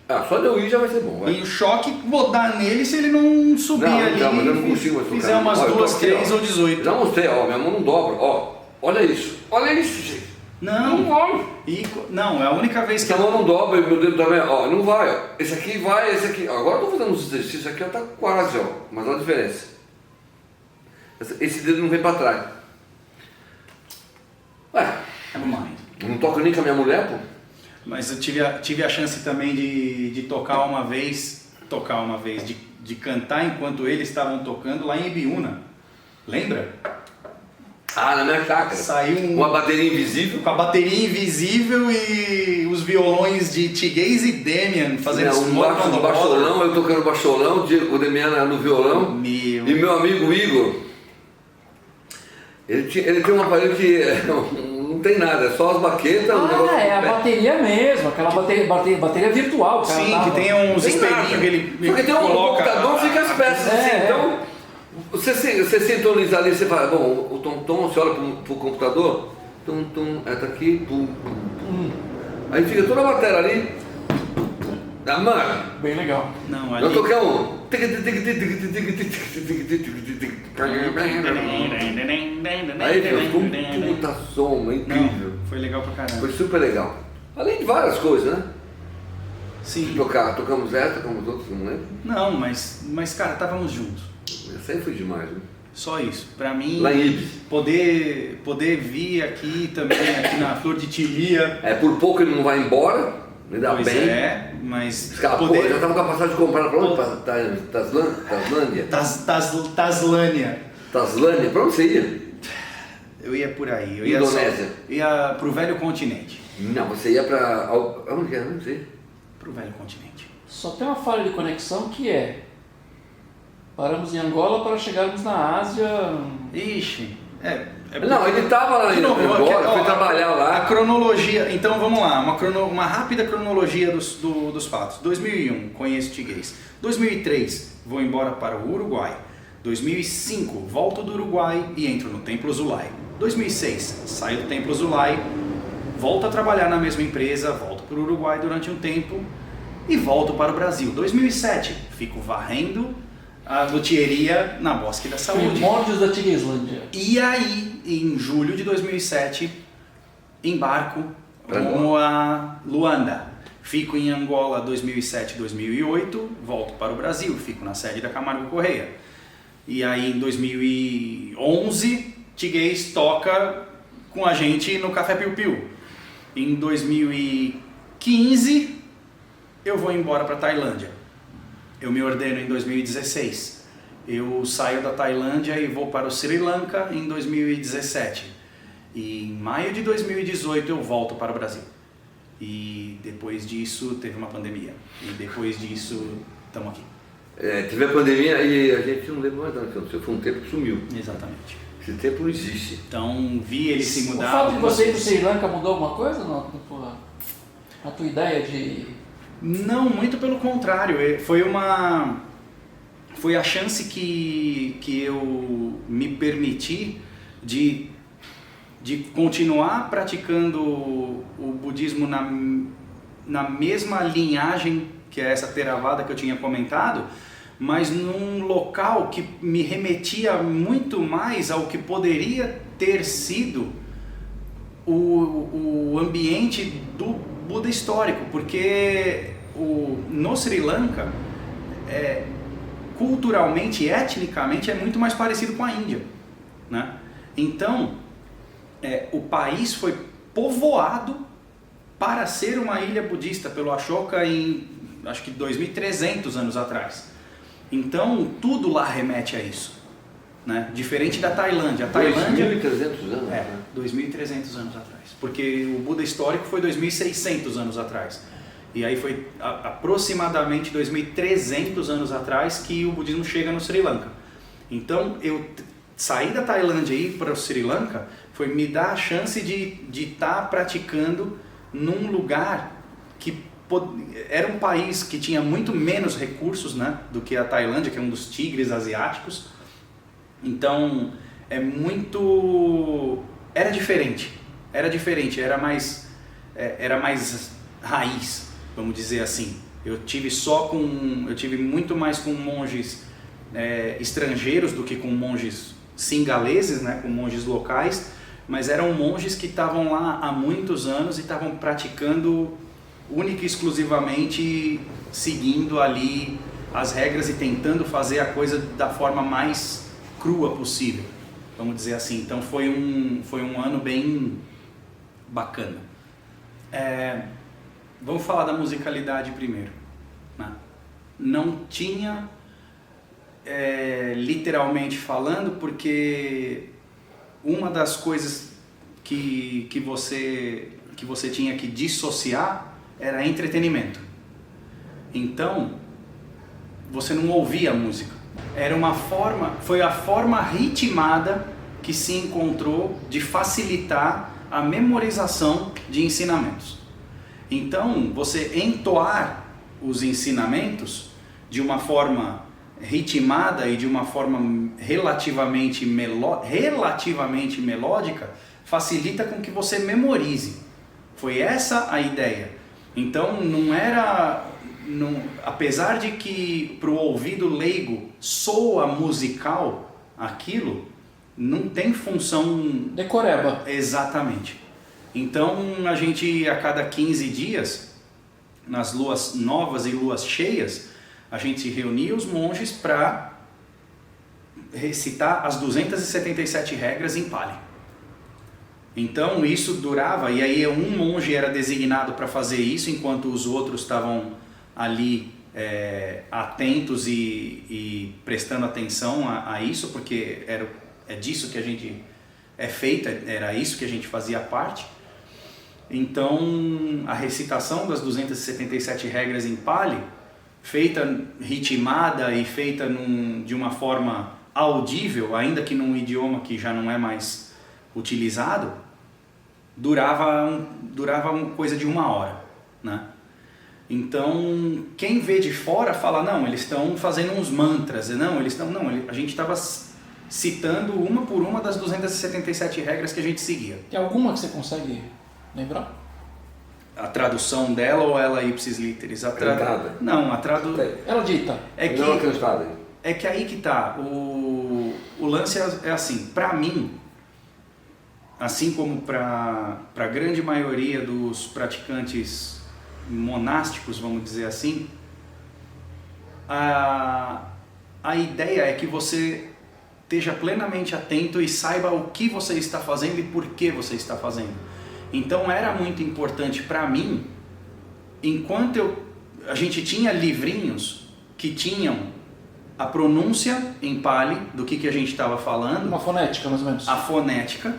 Ah, só de eu ir já vai ser bom. Vai. E o choque vou dar nele se ele não subir Não, ali então, mas eu não consigo mais fizer tocar. umas Ó, eu tô 2, aqui, 3 ó. ou 18. Eu já mostrei, ó, minha mão não dobra, ó. Olha isso, gente. Não, não, é a única vez que Essa mão não dobra e meu dedo também, ó, não vai, ó. Esse aqui vai, esse aqui. Agora eu tô fazendo uns exercícios aqui, ó, tá quase, ó. Mas olha a diferença. Esse dedo não vem pra trás. Ué, eu não toco nem com a minha mulher, pô. Mas eu tive a chance também de tocar uma vez, de cantar enquanto eles estavam tocando lá em Ibiúna. Lembra? Ah, na minha chácara. Saiu Uma bateria invisível. com a bateria invisível e os violões de Tiguez e Demian fazendo Um baixolão, eu tocando baixolão, o Demiana no violão. Meu. E meu amigo Igor, ele tem um aparelho que não tem nada, é só as baquetas, o negócio É a do pé. bateria mesmo, aquela bateria virtual. Cara, Sim, tá? que tem uns Tem nada. espelhinhos que ele Porque tem um coloca. computador, fica as peças assim, É, então você sintoniza ali, você fala, bom, o tom, você olha pro computador, tá aqui, pum. Aí fica toda a bateria ali. Ah, mano, Bem legal. Não, ali... eu toquei um. Aí ficou um puta som, incrível. Não, foi legal pra caramba. Foi super legal. Além de várias coisas, né? Sim. Tocamos essa, tocamos outras, não lembro. Não, mas cara, estávamos juntos. Essa aí foi demais, né? Só isso. Pra mim, Lá em Ibis. poder vir aqui também, aqui na Flor de Tilia. Por pouco ele não vai embora, me dá Pois bem. é, mas Escapou, já estava com a passagem de comprar pra onde? Pra Taslândia? Taslânia. Taslândia? Pra onde você ia? Eu ia por aí. Eu Indonésia. Ia pro velho continente. Não, você ia pra... Aonde que é? Não sei. Pro velho continente. Só tem uma falha de conexão que é Paramos em Angola para chegarmos na Ásia. Ixi, Não, ele estava lá em Angola, foi trabalhar lá. A cronologia, então vamos lá, uma rápida cronologia dos fatos. 2001, conheço Tiguez. 2003, vou embora para o Uruguai. 2005, volto do Uruguai e entro no Templo Zulai. 2006, saio do Templo Zulai, volto a trabalhar na mesma empresa, volto para o Uruguai durante um tempo e volto para o Brasil. 2007, fico varrendo a luthieria na Bosque da Saúde. Primórdios da Tigueslândia. E aí, em julho de 2007, embarco rumo a Luanda. Fico em Angola 2007 2008, volto para o Brasil, fico na sede da Camargo Correia. E aí em 2011, Tiguez toca com a gente no Café Piu Piu. Em 2015, eu vou embora para a Tailândia. Eu me ordeno em 2016. Eu saio da Tailândia e vou para o Sri Lanka em 2017. E em maio de 2018 eu volto para o Brasil. E depois disso teve uma pandemia. E depois disso estamos aqui. Teve a pandemia e a gente não lembra mais nada que aconteceu. Foi um tempo que sumiu. Exatamente. Esse tempo não existe. Então vi ele se mudar. O fato de você ir para o Sri Lanka mudou alguma coisa na tua ideia de... Não, muito pelo contrário. Foi a chance que eu me permiti de continuar praticando o budismo na mesma linhagem que é essa Theravada que eu tinha comentado, mas num local que me remetia muito mais ao que poderia ter sido o ambiente do Buda histórico, porque no Sri Lanka, culturalmente, etnicamente, é muito mais parecido com a Índia, né? Então, o país foi povoado para ser uma ilha budista pelo Ashoka em, acho que 2.300 anos atrás. Então, tudo lá remete a isso, né? Diferente da Tailândia. A Tailândia 2.300 anos? 2.300 anos atrás. Porque o Buda histórico foi 2.600 anos atrás. E aí foi aproximadamente 2.300 anos atrás que o budismo chega no Sri Lanka. Então, eu sair da Tailândia e ir para o Sri Lanka foi me dar a chance de estar praticando num lugar que era um país que tinha muito menos recursos, né, do que a Tailândia, que é um dos tigres asiáticos. Então, era diferente, era mais raiz, vamos dizer assim. Eu tive muito mais com monges estrangeiros do que com monges singaleses, né, com monges locais, mas eram monges que estavam lá há muitos anos e estavam praticando única e exclusivamente seguindo ali as regras e tentando fazer a coisa da forma mais crua possível, vamos dizer assim. Então foi um ano bem bacana. Vamos falar da musicalidade primeiro, né? Não tinha, literalmente falando, porque uma das coisas que você tinha que dissociar era entretenimento. Então, você não ouvia a música. Foi a forma ritmada que se encontrou de facilitar a memorização de ensinamentos. Então, você entoar os ensinamentos de uma forma ritmada e de uma forma relativamente melódica facilita com que você memorize. Foi essa a ideia. Então, apesar de que para o ouvido leigo soa musical aquilo, não tem função... Decoreba. Exatamente. Então, a gente, a cada 15 dias, nas luas novas e luas cheias, a gente reunia os monges para recitar as 277 regras em Pali. Então isso durava, e aí um monge era designado para fazer isso, enquanto os outros estavam ali atentos e prestando atenção a isso, porque é disso que a gente é feito, era isso que a gente fazia parte. Então a recitação das 277 regras em Pali feita ritmada e feita de uma forma audível, ainda que num idioma que já não é mais utilizado, durava uma coisa de 1 hora, né? Então, quem vê de fora fala, não, eles estão fazendo uns mantras, a gente estava citando uma por uma das 277 regras que a gente seguia. Tem alguma que você consegue lembrar? A tradução dela ou ela ipsis literis? Cantada. Não, a tradução... Ela dita. Não cantada. É que aí que tá, o lance é assim, pra mim, assim como pra grande maioria dos praticantes monásticos, vamos dizer assim, a ideia é que você esteja plenamente atento e saiba o que você está fazendo e por que você está fazendo. Então era muito importante para mim, enquanto a gente tinha livrinhos que tinham a pronúncia em Pali do que a gente estava falando, Uma fonética, mais ou menos. a fonética,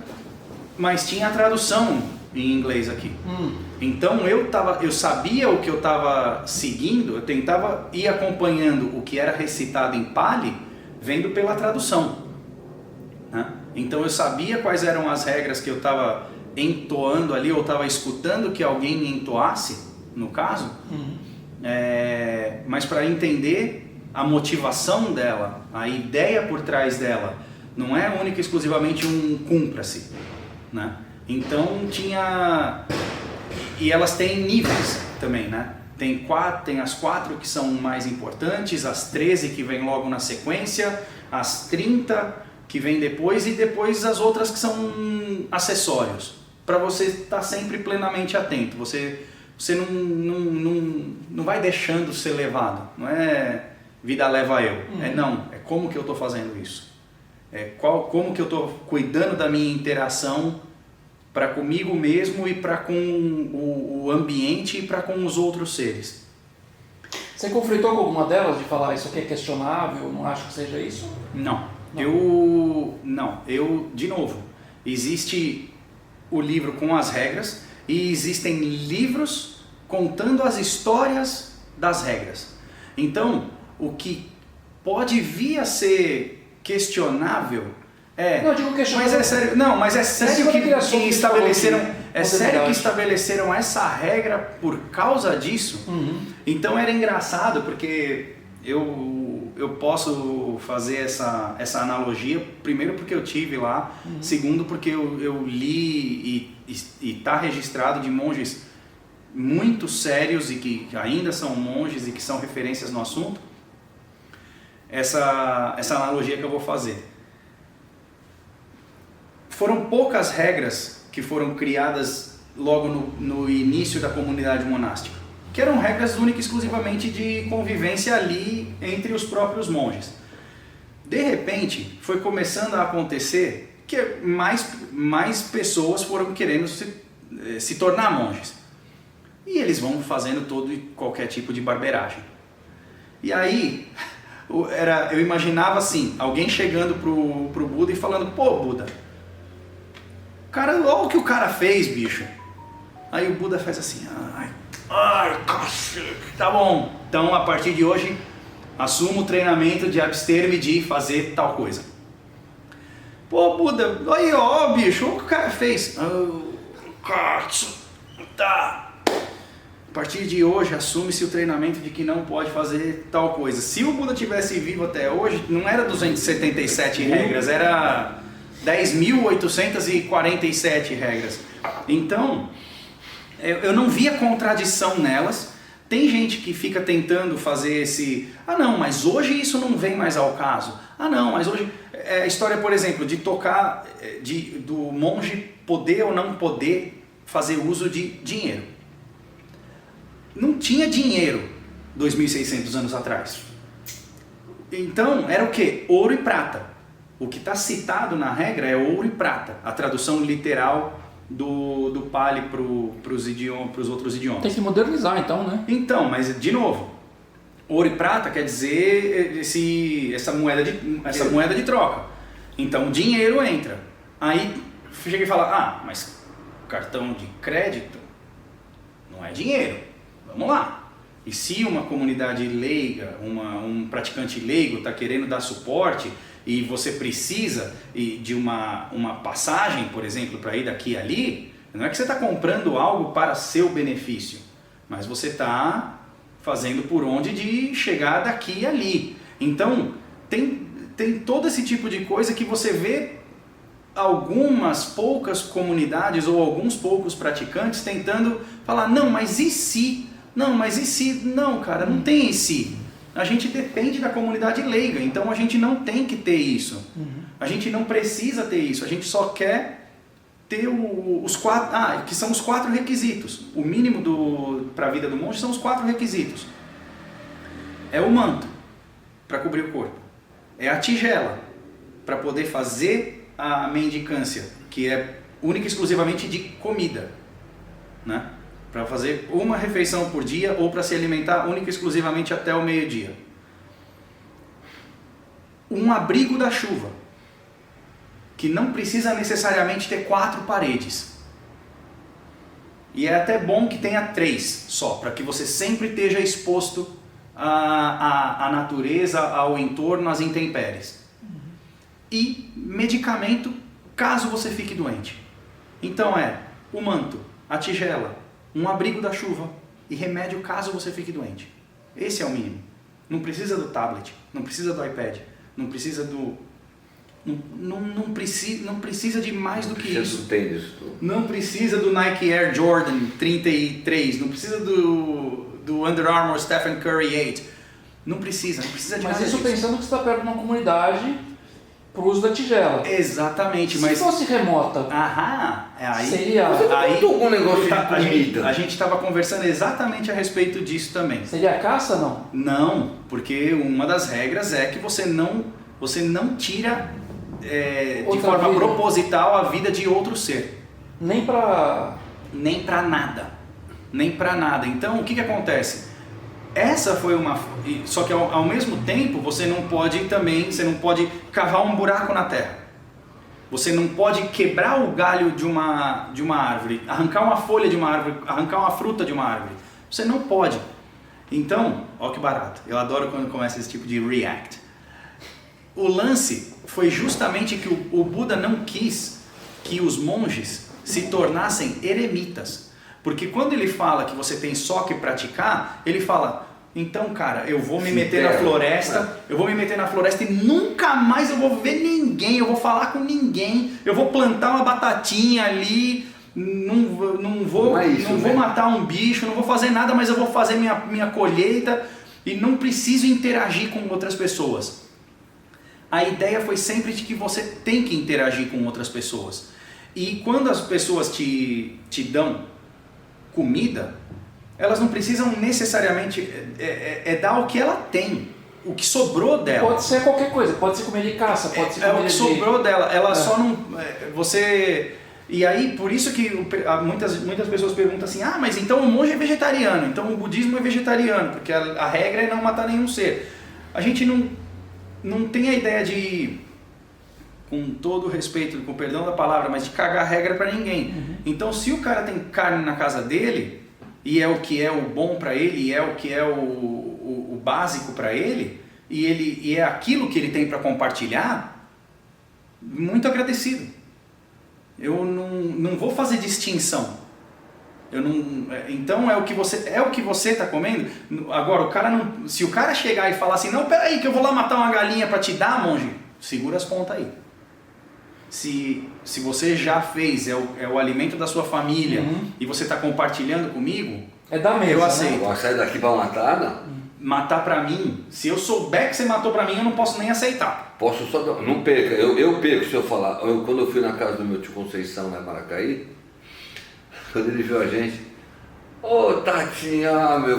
mas tinha a tradução em inglês aqui. Então eu sabia o que eu estava seguindo, eu tentava ir acompanhando o que era recitado em Pali, vendo pela tradução, né? Então eu sabia quais eram as regras que eu estava entoando ali, ou estava escutando que alguém me entoasse, no caso, mas para entender a motivação dela, a ideia por trás dela, não é única e exclusivamente um cumpra-se, né? Então tinha... E elas têm níveis também, né? Tem as 4 que são mais importantes, as 13 que vem logo na sequência, as 30 que vem depois e depois as outras que são acessórios, para você estar sempre plenamente atento. Você não vai deixando ser levado, não é vida leva eu, é como que eu estou fazendo isso, como que eu estou cuidando da minha interação para comigo mesmo e para com o ambiente e para com os outros seres. Você conflitou com alguma delas de falar isso aqui é questionável, não acho que seja isso? Não. De novo, existe o livro com as regras e existem livros contando as histórias das regras. Então, o que pode vir a ser questionável Não, digo questionável. mas é sério que estabeleceram, que estabeleceram essa regra por causa disso. Então era engraçado porque eu posso fazer essa analogia, primeiro porque eu tive lá, segundo porque eu li e está registrado de monges muito sérios e que ainda são monges e que são referências no assunto, essa analogia que eu vou fazer. Foram poucas regras que foram criadas logo no início da comunidade monástica, que eram regras únicas e exclusivamente de convivência ali entre os próprios monges. De repente, foi começando a acontecer que mais pessoas foram querendo se tornar monges. E eles vão fazendo todo e qualquer tipo de barbeiragem. E aí, eu imaginava assim, alguém chegando pro Buda e falando, pô Buda, cara, olha o que o cara fez, bicho. Aí o Buda faz assim, ai, cacete, tá bom. Então, a partir de hoje, assumo o treinamento de abster-me de fazer tal coisa. Pô, Buda, aí, ó, bicho, olha o que o cara fez. Tá. A partir de hoje, assume-se o treinamento de que não pode fazer tal coisa. Se o Buda tivesse vivo até hoje, não era 277 regras, era 10.847 regras. Então, eu não via contradição nelas. Tem gente que fica tentando fazer não, mas hoje isso não vem mais ao caso. Não, mas hoje... a história, por exemplo, de tocar, do monge poder ou não poder fazer uso de dinheiro. Não tinha dinheiro 2.600 anos atrás. Então, era o quê? Ouro e prata. O que está citado na regra é ouro e prata. A tradução literal do Pali para os outros idiomas. Tem que modernizar então, né? Então, mas de novo, ouro e prata quer dizer essa moeda de troca. Então, dinheiro entra. Aí, cheguei a falar, mas cartão de crédito não é dinheiro. Vamos lá. E se uma comunidade leiga, um praticante leigo está querendo dar suporte e você precisa de uma passagem, por exemplo, para ir daqui e ali, não é que você está comprando algo para seu benefício, mas você está fazendo por onde de chegar daqui e ali. Então, tem todo esse tipo de coisa que você vê algumas poucas comunidades ou alguns poucos praticantes tentando falar, não, mas e se? Não, mas e se? Não, cara, não tem e se. A gente depende da comunidade leiga, então a gente não tem que ter isso. A gente não precisa ter isso, a gente só quer ter os 4, que são os 4 requisitos. O mínimo para a vida do monge são os 4 requisitos. É o manto, para cobrir o corpo. É a tigela, para poder fazer a mendicância, que é única e exclusivamente de comida, né? Para fazer uma refeição por dia ou para se alimentar única e exclusivamente até o meio-dia. Um abrigo da chuva, que não precisa necessariamente ter 4 paredes. E é até bom que tenha 3 só, para que você sempre esteja exposto à natureza, ao entorno, às intempéries. E medicamento, caso você fique doente. Então o manto, a tigela, um abrigo da chuva e remédio caso você fique doente. Esse é o mínimo. Não precisa do tablet, não precisa do iPad, não precisa do... Não precisa de mais do que isso. Não precisa do Nike Air Jordan 33, não precisa do Under Armour Stephen Curry 8. Não precisa de Mas nada disso. isso pensando que você está perto de uma comunidade para o uso da tigela. Exatamente, Se fosse remota, aí seria... algum negócio de comida. A gente estava conversando exatamente a respeito disso também. Seria caça, não? Não, porque uma das regras é que você não tira de forma vida. proposital a vida de outro ser. Nem para nada. Nem para nada. Então, o que acontece? Essa foi só que ao mesmo tempo você não pode cavar um buraco na terra. Você não pode quebrar o galho de uma árvore, arrancar uma folha de uma árvore, arrancar uma fruta de uma árvore. Você não pode. Então, ó que barato. Eu adoro quando começa esse tipo de react. O lance foi justamente que o Buda não quis que os monges se tornassem eremitas. Porque quando ele fala que você tem só que praticar, ele fala, então cara, eu vou me meter na floresta, e nunca mais eu vou ver ninguém, eu vou falar com ninguém, eu vou plantar uma batatinha ali, não vou matar um bicho, não vou fazer nada, mas eu vou fazer minha colheita e não preciso interagir com outras pessoas. A ideia foi sempre de que você tem que interagir com outras pessoas. E quando as pessoas te dão comida, elas não precisam necessariamente dar o que ela tem, o que sobrou dela. Pode ser qualquer coisa, pode ser comida de caça, pode ser comida o que sobrou dela, ela só não... Você... E aí, por isso que muitas pessoas perguntam assim, mas então o monge é vegetariano, então o budismo é vegetariano, porque a regra é não matar nenhum ser. A gente não tem a ideia de, com todo o respeito, com o perdão da palavra, mas de cagar regra para ninguém. Então, se o cara tem carne na casa dele, e é o que é o bom para ele, e é o que é o básico para ele, e é aquilo que ele tem para compartilhar, muito agradecido. Eu não vou fazer distinção. Então é o que você está comendo. Agora se o cara chegar e falar assim, não, peraí que eu vou lá matar uma galinha para te dar, monge, segura as pontas aí. Se você já fez, é o alimento da sua família, e você está compartilhando comigo, é da mesa, eu aceito. Vai sair daqui para matar, não? Matar para mim, se eu souber que você matou para mim, eu não posso nem aceitar. Posso só dar, não perca, eu perco se eu falar. Quando eu fui na casa do meu tio Conceição, lá em Maracaí, quando ele viu a gente, Tatinha,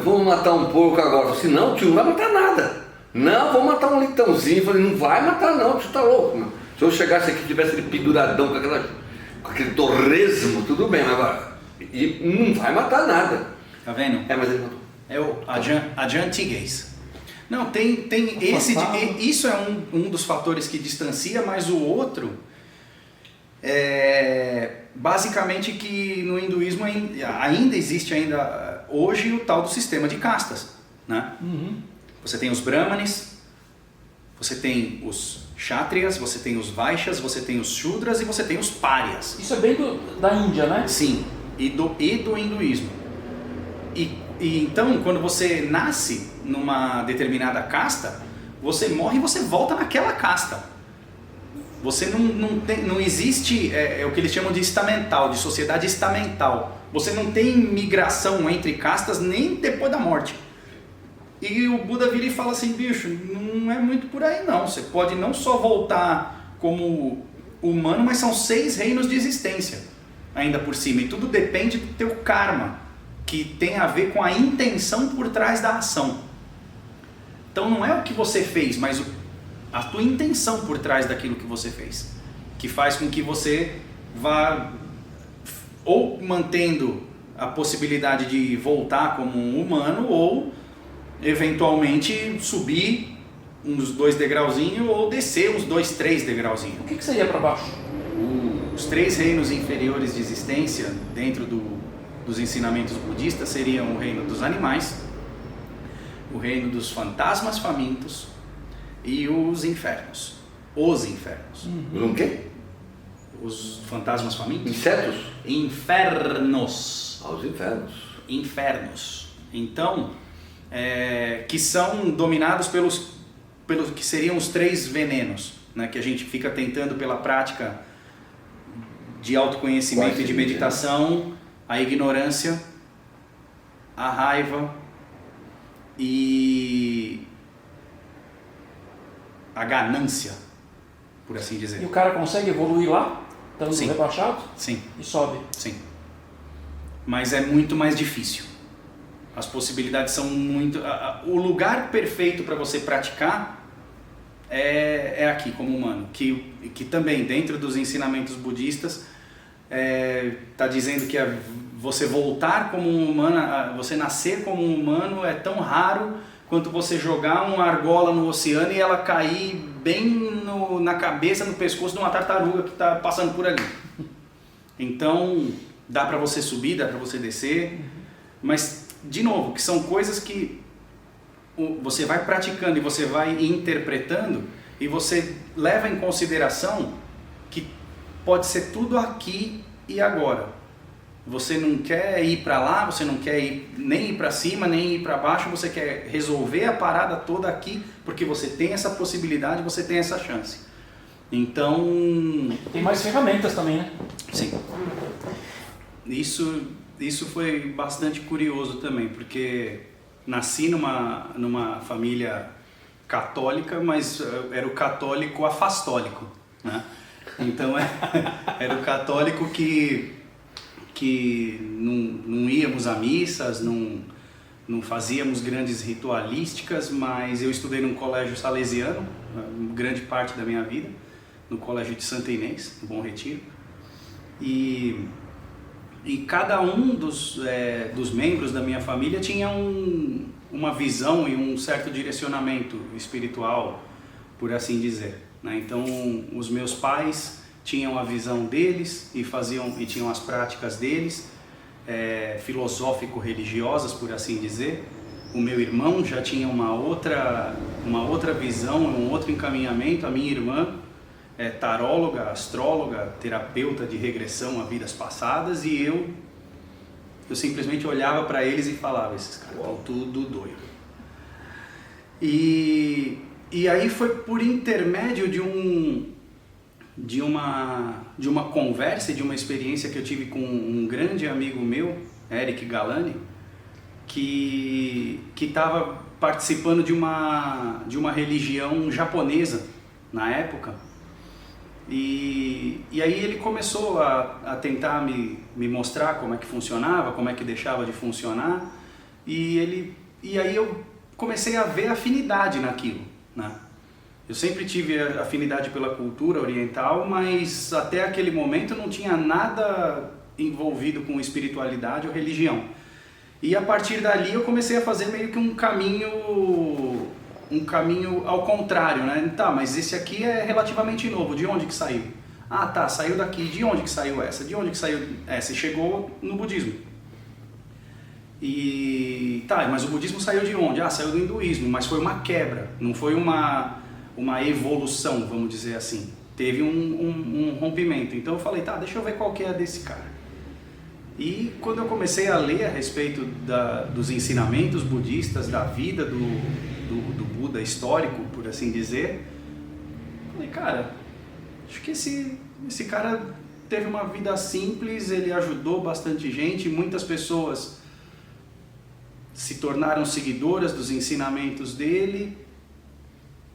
vamos matar um porco agora. Eu falei assim, não, tio, não vai matar nada. Não, vou matar um leitãozinho. Eu falei, não vai matar não, tio, tá louco, meu. Se eu chegasse aqui e tivesse ele penduradão com aquele torresmo, tudo bem, mas agora, e não vai matar nada. Tá vendo? Mas ele matou. É o adiantiguês. Não, tem isso é um dos fatores que distancia, mas o outro é basicamente que no hinduísmo ainda existe hoje o tal do sistema de castas. né? Você tem os Brahmanes, você tem os Kshatriyas, você tem os Vaishyas, você tem os Shudras e você tem os Párias. Isso é bem da Índia, né? Sim, e do hinduísmo. E então, quando você nasce numa determinada casta, você morre e você volta naquela casta. Você não existe, é o que eles chamam de estamental, de sociedade estamental. Você não tem migração entre castas nem depois da morte. E o Buda vira e fala assim, bicho, não é muito por aí não. Você pode não só voltar como humano, mas são 6 reinos de existência ainda por cima. E tudo depende do teu karma, que tem a ver com a intenção por trás da ação. Então não é o que você fez, mas a tua intenção por trás daquilo que você fez, que faz com que você vá ou mantendo a possibilidade de voltar como um humano ou eventualmente subir uns 2 degrauzinhos ou descer uns 2, 3 degrauzinhos. O que seria para baixo? Os 3 reinos inferiores de existência dentro dos ensinamentos budistas seriam o reino dos animais, o reino dos fantasmas famintos e os infernos. Os infernos. O quê? Os fantasmas famintos? Insetos? Infernos. Aos infernos. Infernos. Então, que são dominados pelos que seriam os 3 venenos, né? Que a gente fica tentando pela prática de autoconhecimento e de meditação, a ignorância, a raiva e a ganância, por assim dizer. E o cara consegue evoluir lá, estando Sim. rebaixado? Sim. E sobe? Sim. Mas é muito mais difícil. As possibilidades são muito... O lugar perfeito para você praticar é aqui, como humano. Que também, dentro dos ensinamentos budistas, está dizendo que você voltar como um humano, você nascer como um humano é tão raro quanto você jogar uma argola no oceano e ela cair bem na cabeça, no pescoço de uma tartaruga que está passando por ali. Então, dá para você subir, dá para você descer, mas, de novo, que são coisas que você vai praticando e você vai interpretando e você leva em consideração que pode ser tudo aqui e agora. Você não quer ir para lá, você não quer nem ir para cima, nem ir para baixo, você quer resolver a parada toda aqui, porque você tem essa possibilidade, você tem essa chance. Então... Tem mais ferramentas também, né? Sim. Isso foi bastante curioso também, porque nasci numa família católica, mas era o católico afastólico, né? Então era o católico que não íamos a missas, não fazíamos grandes ritualísticas, mas eu estudei num colégio salesiano, grande parte da minha vida, no colégio de Santa Inês, no Bom Retiro, e cada um dos membros da minha família tinha uma visão e um certo direcionamento espiritual, por assim dizer, né? Então, os meus pais tinham a visão deles e tinham as práticas deles, filosófico-religiosas, por assim dizer. O meu irmão já tinha uma outra visão, um outro encaminhamento. A minha irmã é taróloga, astróloga, terapeuta de regressão a vidas passadas, e eu simplesmente olhava para eles e falava, esses caras estão tudo doido. E aí foi por intermédio de uma conversa e de uma experiência que eu tive com um grande amigo meu, Eric Galani, que estava participando de uma religião japonesa na época. E aí ele começou a tentar me mostrar como é que funcionava, como é que deixava de funcionar, e aí eu comecei a ver afinidade naquilo, né? Eu sempre tive afinidade pela cultura oriental, mas até aquele momento não tinha nada envolvido com espiritualidade ou religião. E a partir dali eu comecei a fazer meio que um caminho ao contrário, né? Tá, mas esse aqui é relativamente novo, de onde que saiu? Ah, tá, saiu daqui, de onde que saiu essa? De onde que saiu essa? E chegou no budismo. E tá, mas o budismo saiu de onde? Ah, saiu do hinduísmo, mas foi uma quebra, não foi uma evolução, vamos dizer assim. Teve um rompimento. Então eu falei, tá, deixa eu ver qual que é a desse cara. E quando eu comecei a ler a respeito dos ensinamentos budistas, da vida do Buda histórico, por assim dizer, falei, cara, acho que esse cara teve uma vida simples, ele ajudou bastante gente, muitas pessoas se tornaram seguidoras dos ensinamentos dele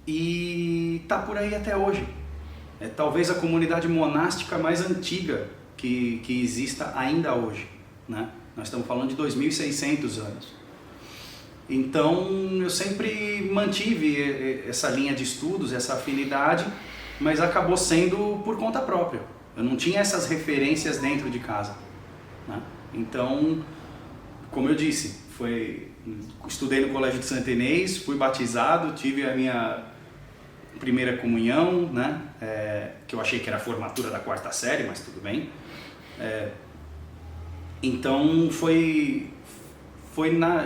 e tá por aí até hoje. É talvez a comunidade monástica mais antiga que exista ainda hoje, né? Nós estamos falando de 2.600 anos. Então eu sempre mantive essa linha de estudos, essa afinidade, mas acabou sendo por conta própria. Eu não tinha essas referências dentro de casa, né? Então, como eu disse, estudei no Colégio de Santa Inês, fui batizado, tive a minha primeira comunhão, né? Que eu achei que era a formatura da 4ª série, mas tudo bem. Então foi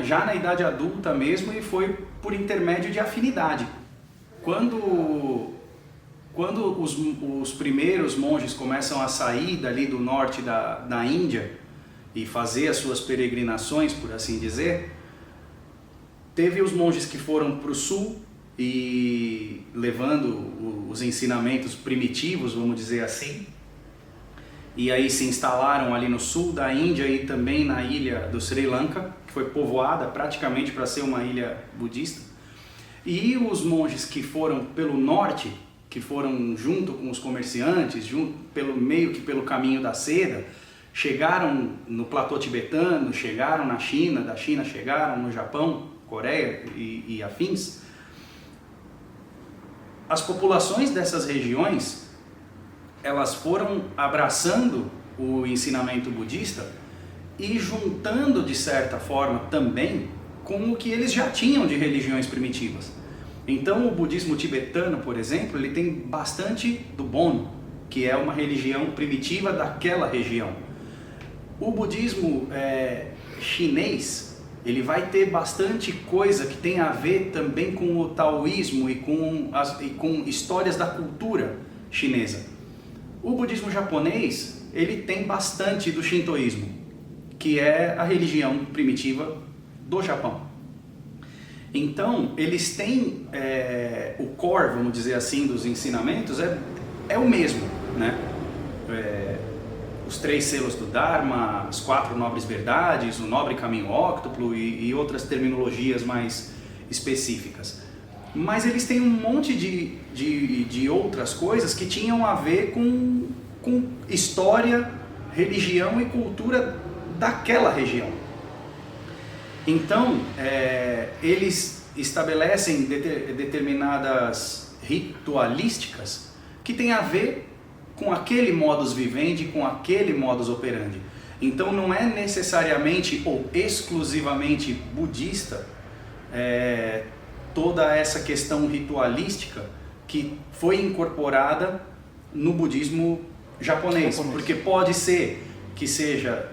já na idade adulta mesmo, e foi por intermédio de afinidade. Quando os primeiros monges começam a sair dali do norte da Índia e fazer as suas peregrinações, por assim dizer, teve os monges que foram para o sul e levando os ensinamentos primitivos, vamos dizer assim, e aí se instalaram ali no sul da Índia e também na ilha do Sri Lanka, que foi povoada praticamente para ser uma ilha budista. E os monges que foram pelo norte, que foram junto com os comerciantes, meio que pelo caminho da seda, chegaram no platô tibetano, chegaram na China, da China chegaram no Japão, Coreia e afins. As populações dessas regiões, elas foram abraçando o ensinamento budista e juntando de certa forma também com o que eles já tinham de religiões primitivas. Então o budismo tibetano, por exemplo, ele tem bastante do Bon, que é uma religião primitiva daquela região. O budismo chinês, ele vai ter bastante coisa que tem a ver também com o taoísmo e com histórias da cultura chinesa. O budismo japonês, ele tem bastante do shintoísmo, que é a religião primitiva do Japão. Então, eles têm o core, vamos dizer assim, dos ensinamentos é o mesmo, né? Os 3 selos do Dharma, as 4 nobres verdades, o nobre caminho óctuplo e outras terminologias mais específicas. Mas eles têm um monte de outras coisas que tinham a ver com história, religião e cultura daquela região. Então, eles estabelecem determinadas ritualísticas que têm a ver com aquele modus vivendi, com aquele modus operandi. Então não é necessariamente ou exclusivamente budista toda essa questão ritualística que foi incorporada no budismo japonês. Porque pode ser que seja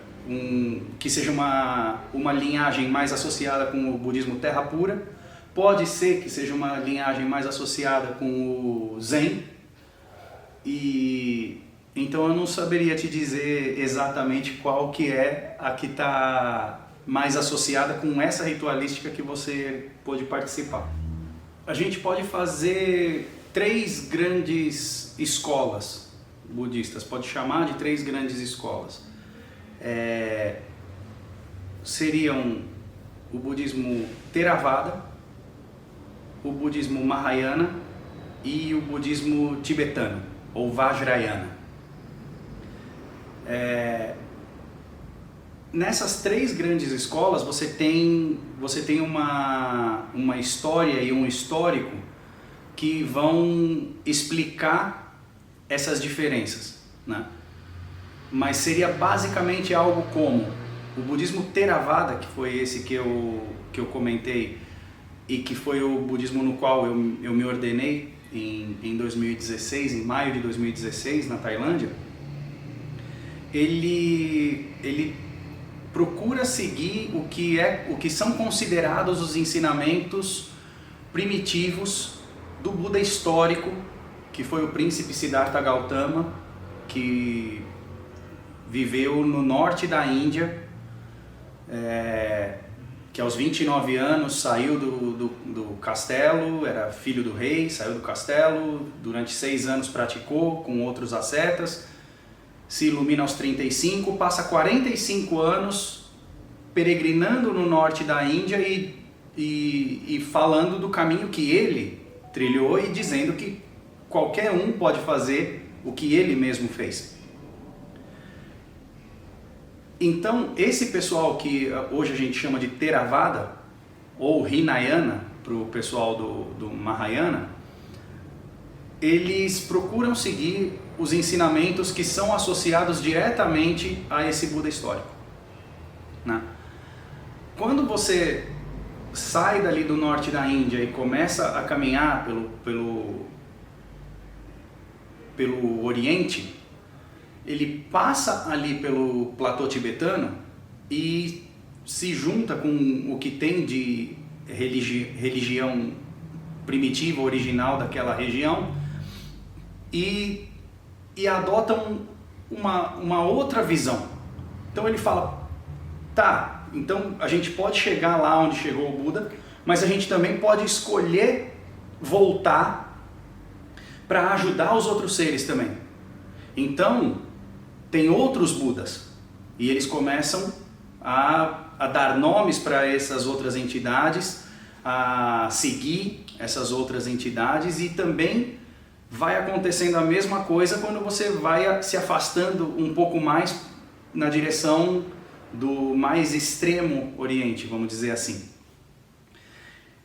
uma linhagem mais associada com o budismo terra pura, pode ser que seja uma linhagem mais associada com o Zen, e então eu não saberia te dizer exatamente qual que é a que está mais associada com essa ritualística que você pôde participar. A gente pode fazer 3 grandes escolas budistas, pode chamar de 3 grandes escolas. Seriam o budismo Theravada, o budismo Mahayana e o budismo tibetano, ou Vajrayana. Nessas 3 grandes escolas você tem uma história e um histórico que vão explicar essas diferenças, né? Mas seria basicamente algo como o budismo Theravada, que foi esse que eu comentei, e que foi o budismo no qual eu me ordenei em 2016, em maio de 2016, na Tailândia. Ele procura seguir o que são considerados os ensinamentos primitivos do Buda histórico, que foi o príncipe Siddhartha Gautama, que viveu no norte da Índia, que aos 29 anos saiu do castelo, era filho do rei, saiu do castelo, durante 6 anos praticou com outros ascetas, se ilumina aos 35, passa 45 anos peregrinando no norte da Índia e falando do caminho que ele trilhou e dizendo que qualquer um pode fazer o que ele mesmo fez. Então, esse pessoal que hoje a gente chama de Theravada, ou Hinayana, para o pessoal do Mahayana, eles procuram seguir os ensinamentos que são associados diretamente a esse Buda histórico, né? Quando você sai dali do norte da Índia e começa a caminhar pelo Oriente, ele passa ali pelo platô tibetano e se junta com o que tem de religião primitiva, original daquela região, e adotam uma outra visão. Então ele fala, tá, então a gente pode chegar lá onde chegou o Buda, mas a gente também pode escolher voltar para ajudar os outros seres também. Então tem outros Budas, e eles começam a dar nomes para essas outras entidades, a seguir essas outras entidades, e também vai acontecendo a mesma coisa quando você vai se afastando um pouco mais na direção do mais extremo Oriente, vamos dizer assim.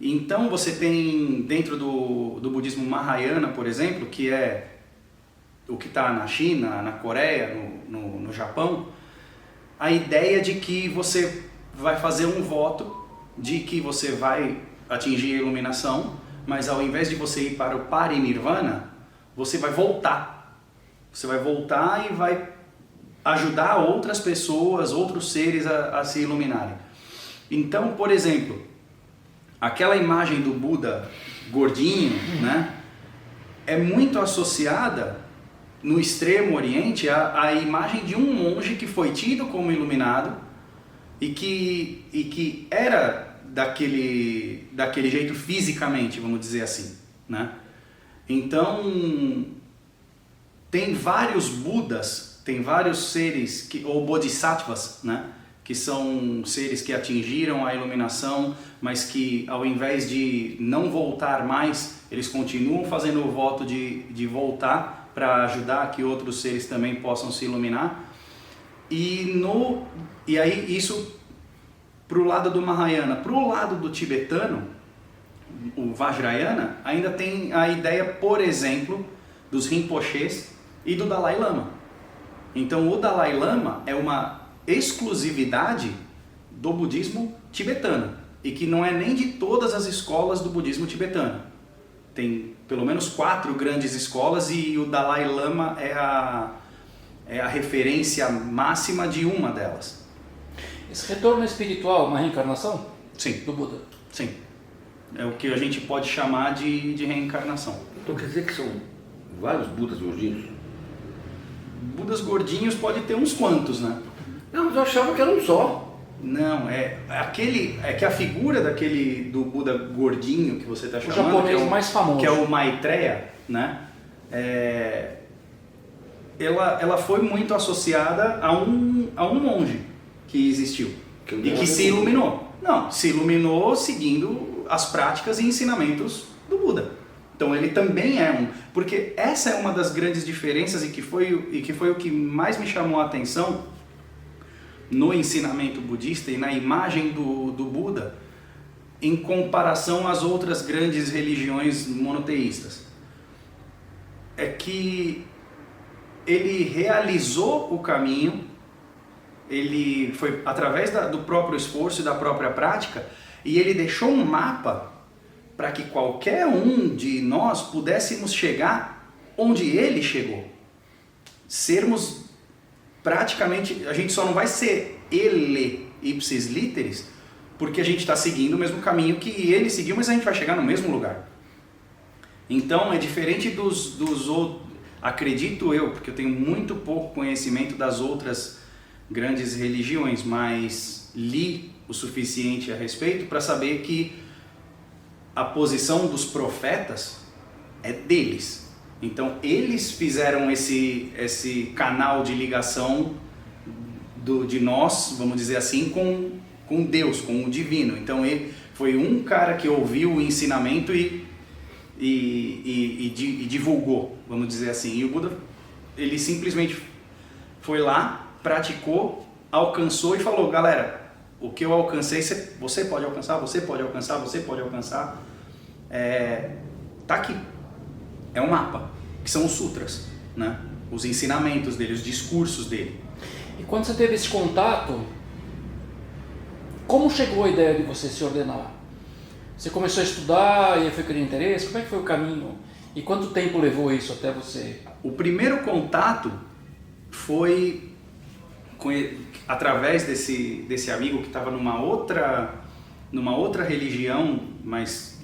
Então você tem dentro do budismo Mahayana, por exemplo, que é o que está na China, na Coreia, no Japão, a ideia de que você vai fazer um voto de que você vai atingir a iluminação, mas ao invés de você ir para o Parinirvana, você vai voltar. Você vai voltar e vai ajudar outras pessoas, outros seres a se iluminarem. Então, por exemplo, aquela imagem do Buda gordinho, né, é muito associada no extremo Oriente a imagem de um monge que foi tido como iluminado e que era daquele jeito fisicamente, vamos dizer assim, né? Então, tem vários Budas, tem vários seres, ou Bodhisattvas, né? Que são seres que atingiram a iluminação, mas que ao invés de não voltar mais, eles continuam fazendo o voto de voltar para ajudar que outros seres também possam se iluminar. E aí isso para o lado do Mahayana. Para o lado do tibetano, o Vajrayana, ainda tem a ideia, por exemplo, dos Rinpoches e do Dalai Lama. Então o Dalai Lama é uma exclusividade do budismo tibetano, e que não é nem de todas as escolas do budismo tibetano. Tem pelo menos 4 grandes escolas, e o Dalai Lama é a referência máxima de uma delas. Esse retorno espiritual é uma reencarnação? Sim. Do Buda? Sim. É o que a gente pode chamar de reencarnação. Então quer dizer que são vários Budas gordinhos? Budas gordinhos pode ter uns quantos, né? Não, mas eu achava que era um só. Não, é que a figura do Buda gordinho que você está chamando, japonês que é mais famoso, que é o Maitreya, né? Ela foi muito associada a um monge que existiu e que se iluminou. Não, se iluminou seguindo as práticas e ensinamentos do Buda. Então ele também é porque essa é uma das grandes diferenças e que foi o que mais me chamou a atenção no ensinamento budista e na imagem do Buda em comparação às outras grandes religiões monoteístas. É que ele realizou o caminho, ele foi através do próprio esforço e da própria prática, e ele deixou um mapa para que qualquer um de nós pudéssemos chegar onde ele chegou. Sermos praticamente, a gente só não vai ser ele ipsis literis, porque a gente está seguindo o mesmo caminho que ele seguiu, mas a gente vai chegar no mesmo lugar. Então é diferente dos outros, acredito eu, porque eu tenho muito pouco conhecimento das outras grandes religiões, mas li o suficiente a respeito para saber que a posição dos profetas é deles. Então eles fizeram esse canal de ligação de nós, vamos dizer assim, com Deus, com o divino. Então ele foi um cara que ouviu o ensinamento e divulgou, vamos dizer assim. E o Buda, ele simplesmente foi lá, praticou, alcançou e falou: galera, o que eu alcancei, você pode alcançar, você pode alcançar, você pode alcançar. Tá aqui. É um mapa, que são os sutras, né? Os ensinamentos dele, os discursos dele. E quando você teve esse contato, como chegou a ideia de você se ordenar? Você começou a estudar e foi criando interesse? Como é que foi o caminho? E quanto tempo levou isso até você? O primeiro contato foi através desse amigo que estava numa outra religião, mas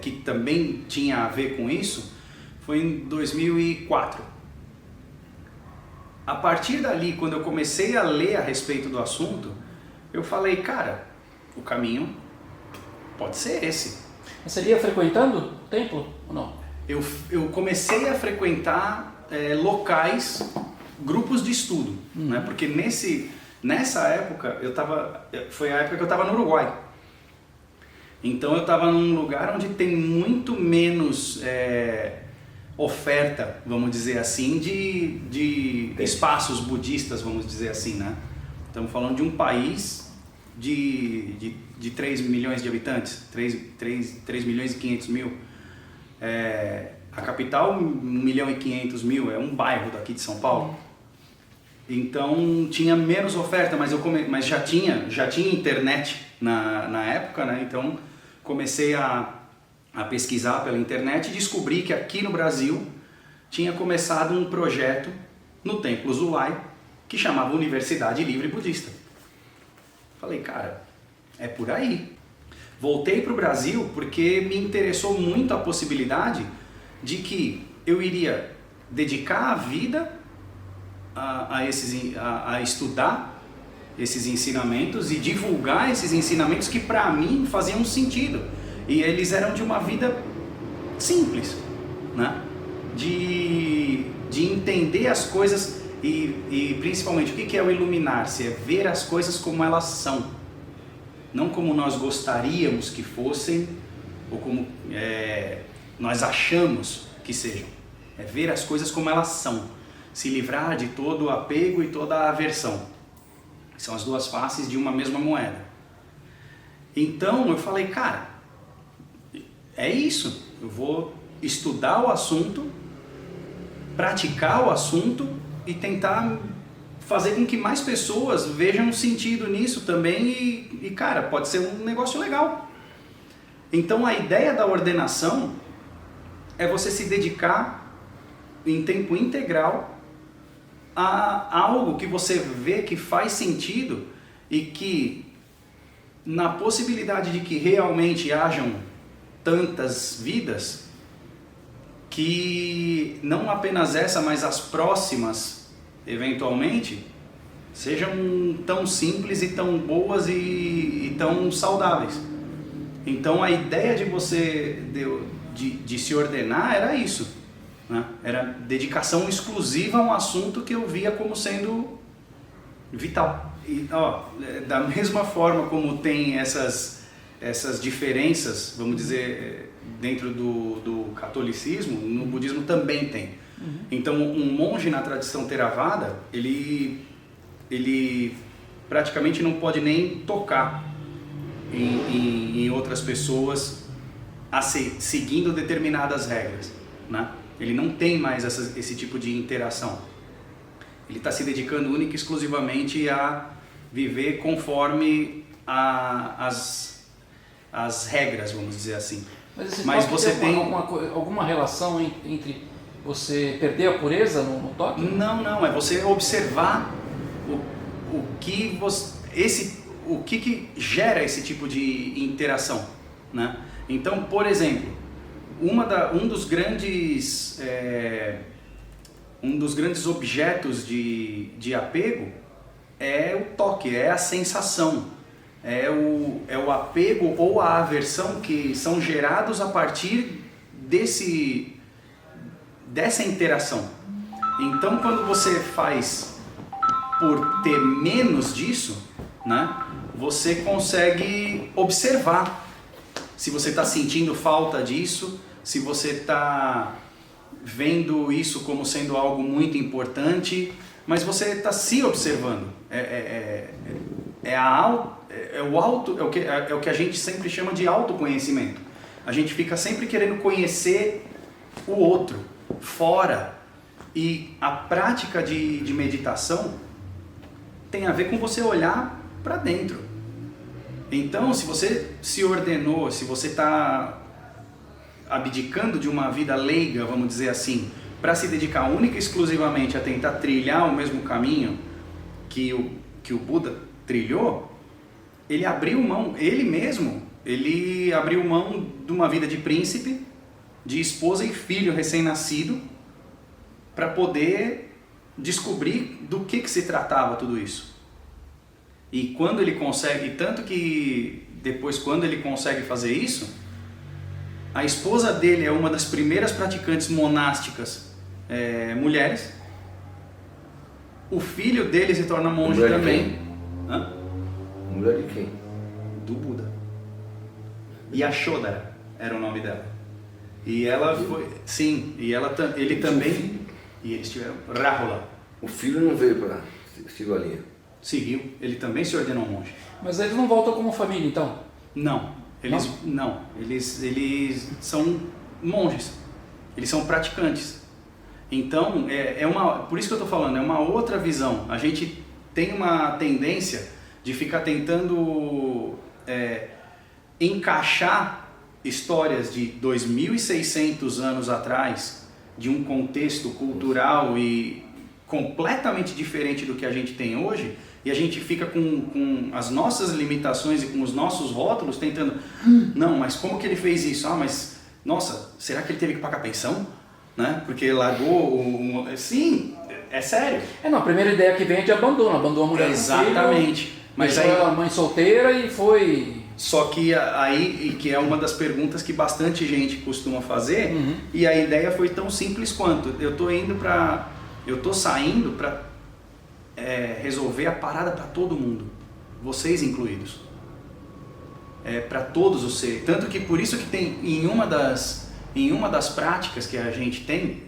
que também tinha a ver com isso. Foi em 2004. A partir dali, quando eu comecei a ler a respeito do assunto, eu falei: cara, o caminho pode ser esse. Mas você ia frequentando o templo ou não? Eu comecei a frequentar locais, grupos de estudo, né? Porque nessa época foi a época que eu estava no Uruguai. Então eu estava num lugar onde tem muito menos oferta, vamos dizer assim, de espaços budistas, vamos dizer assim, né? Estamos falando de um país de 3 milhões de habitantes, 3 milhões e 500 mil. A capital, 1 milhão e 500 mil, é um bairro daqui de São Paulo. Então tinha menos oferta, mas já tinha internet na época, né? Então comecei a pesquisar pela internet e descobri que aqui no Brasil tinha começado um projeto no Templo Zulai que chamava Universidade Livre Budista. Falei: cara, é por aí. Voltei para o Brasil porque me interessou muito a possibilidade de que eu iria dedicar a vida a estudar esses ensinamentos e divulgar esses ensinamentos que para mim faziam sentido. E eles eram de uma vida simples, né? De entender as coisas e principalmente o que é o iluminar-se? É ver as coisas como elas são, não como nós gostaríamos que fossem ou como nós achamos que sejam. É ver as coisas como elas são, se livrar de todo o apego e toda a aversão. São as duas faces de uma mesma moeda. Então eu falei: cara, é isso, eu vou estudar o assunto, praticar o assunto e tentar fazer com que mais pessoas vejam sentido nisso também e cara, pode ser um negócio legal. Então a ideia da ordenação é você se dedicar em tempo integral a algo que você vê que faz sentido e que na possibilidade de que realmente hajam tantas vidas, que não apenas essa, mas as próximas, eventualmente, sejam tão simples e tão boas e tão saudáveis. Então a ideia de você de se ordenar era isso, né? Era dedicação exclusiva a um assunto que eu via como sendo vital. E, da mesma forma como tem essas diferenças, vamos dizer, dentro do catolicismo, no budismo também tem. Então um monge na tradição Theravada, ele praticamente não pode nem tocar em outras pessoas seguindo determinadas regras, né? Ele não tem mais esse tipo de interação. Ele está se dedicando única e exclusivamente a viver conforme as regras, vamos dizer assim. Mas você tem alguma relação entre você perder a pureza no toque? Não, é você observar o que gera esse tipo de interação, né? Então, por exemplo, um dos grandes objetos de apego é o toque, é a sensação, é o apego ou a aversão que são gerados a partir dessa interação. Então, quando você faz por ter menos disso, né, você consegue observar se você está sentindo falta disso, se você está vendo isso como sendo algo muito importante, mas você está se observando. É o que a gente sempre chama de autoconhecimento. A gente fica sempre querendo conhecer o outro, fora. E a prática de meditação tem a ver com você olhar para dentro. Então, se você se ordenou, se você está abdicando de uma vida leiga, vamos dizer assim, para se dedicar única e exclusivamente a tentar trilhar o mesmo caminho que o Buda trilhou, ele abriu mão, ele abriu mão de uma vida de príncipe, de esposa e filho recém-nascido, para poder descobrir do que se tratava tudo isso. E quando ele consegue, tanto que depois quando ele consegue fazer isso, a esposa dele é uma das primeiras praticantes monásticas mulheres, o filho dele se torna monge Mulher de também. Hã? Mulher de quem? Do Buda. Yashodhara era o nome dela. E ela foi, sim, ele também, e eles tiveram Rahula. O filho não veio para seguir a linha. Seguiu, ele também se ordenou monge. Mas eles não voltam como família, então? Não, eles são monges, eles são praticantes. Então, por isso que eu estou falando, é uma outra visão. A gente tem uma tendência de ficar tentando encaixar histórias de 2.600 anos atrás, de um contexto cultural e completamente diferente do que a gente tem hoje, e a gente fica com as nossas limitações e com os nossos rótulos tentando, não, mas como que ele fez isso? Mas, nossa, será que ele teve que pagar pensão? Né? Porque largou sim, é sério. Não, a primeira ideia que vem é de abandono a mulher. Exatamente. Com filho, mas aí aí a mãe solteira e foi. Só que aí, que é uma das perguntas que bastante gente costuma fazer, e a ideia foi tão simples quanto, eu tô saindo para resolver a parada para todo mundo, vocês incluídos, para todos os seres. Tanto que por isso que tem em uma das práticas que a gente tem,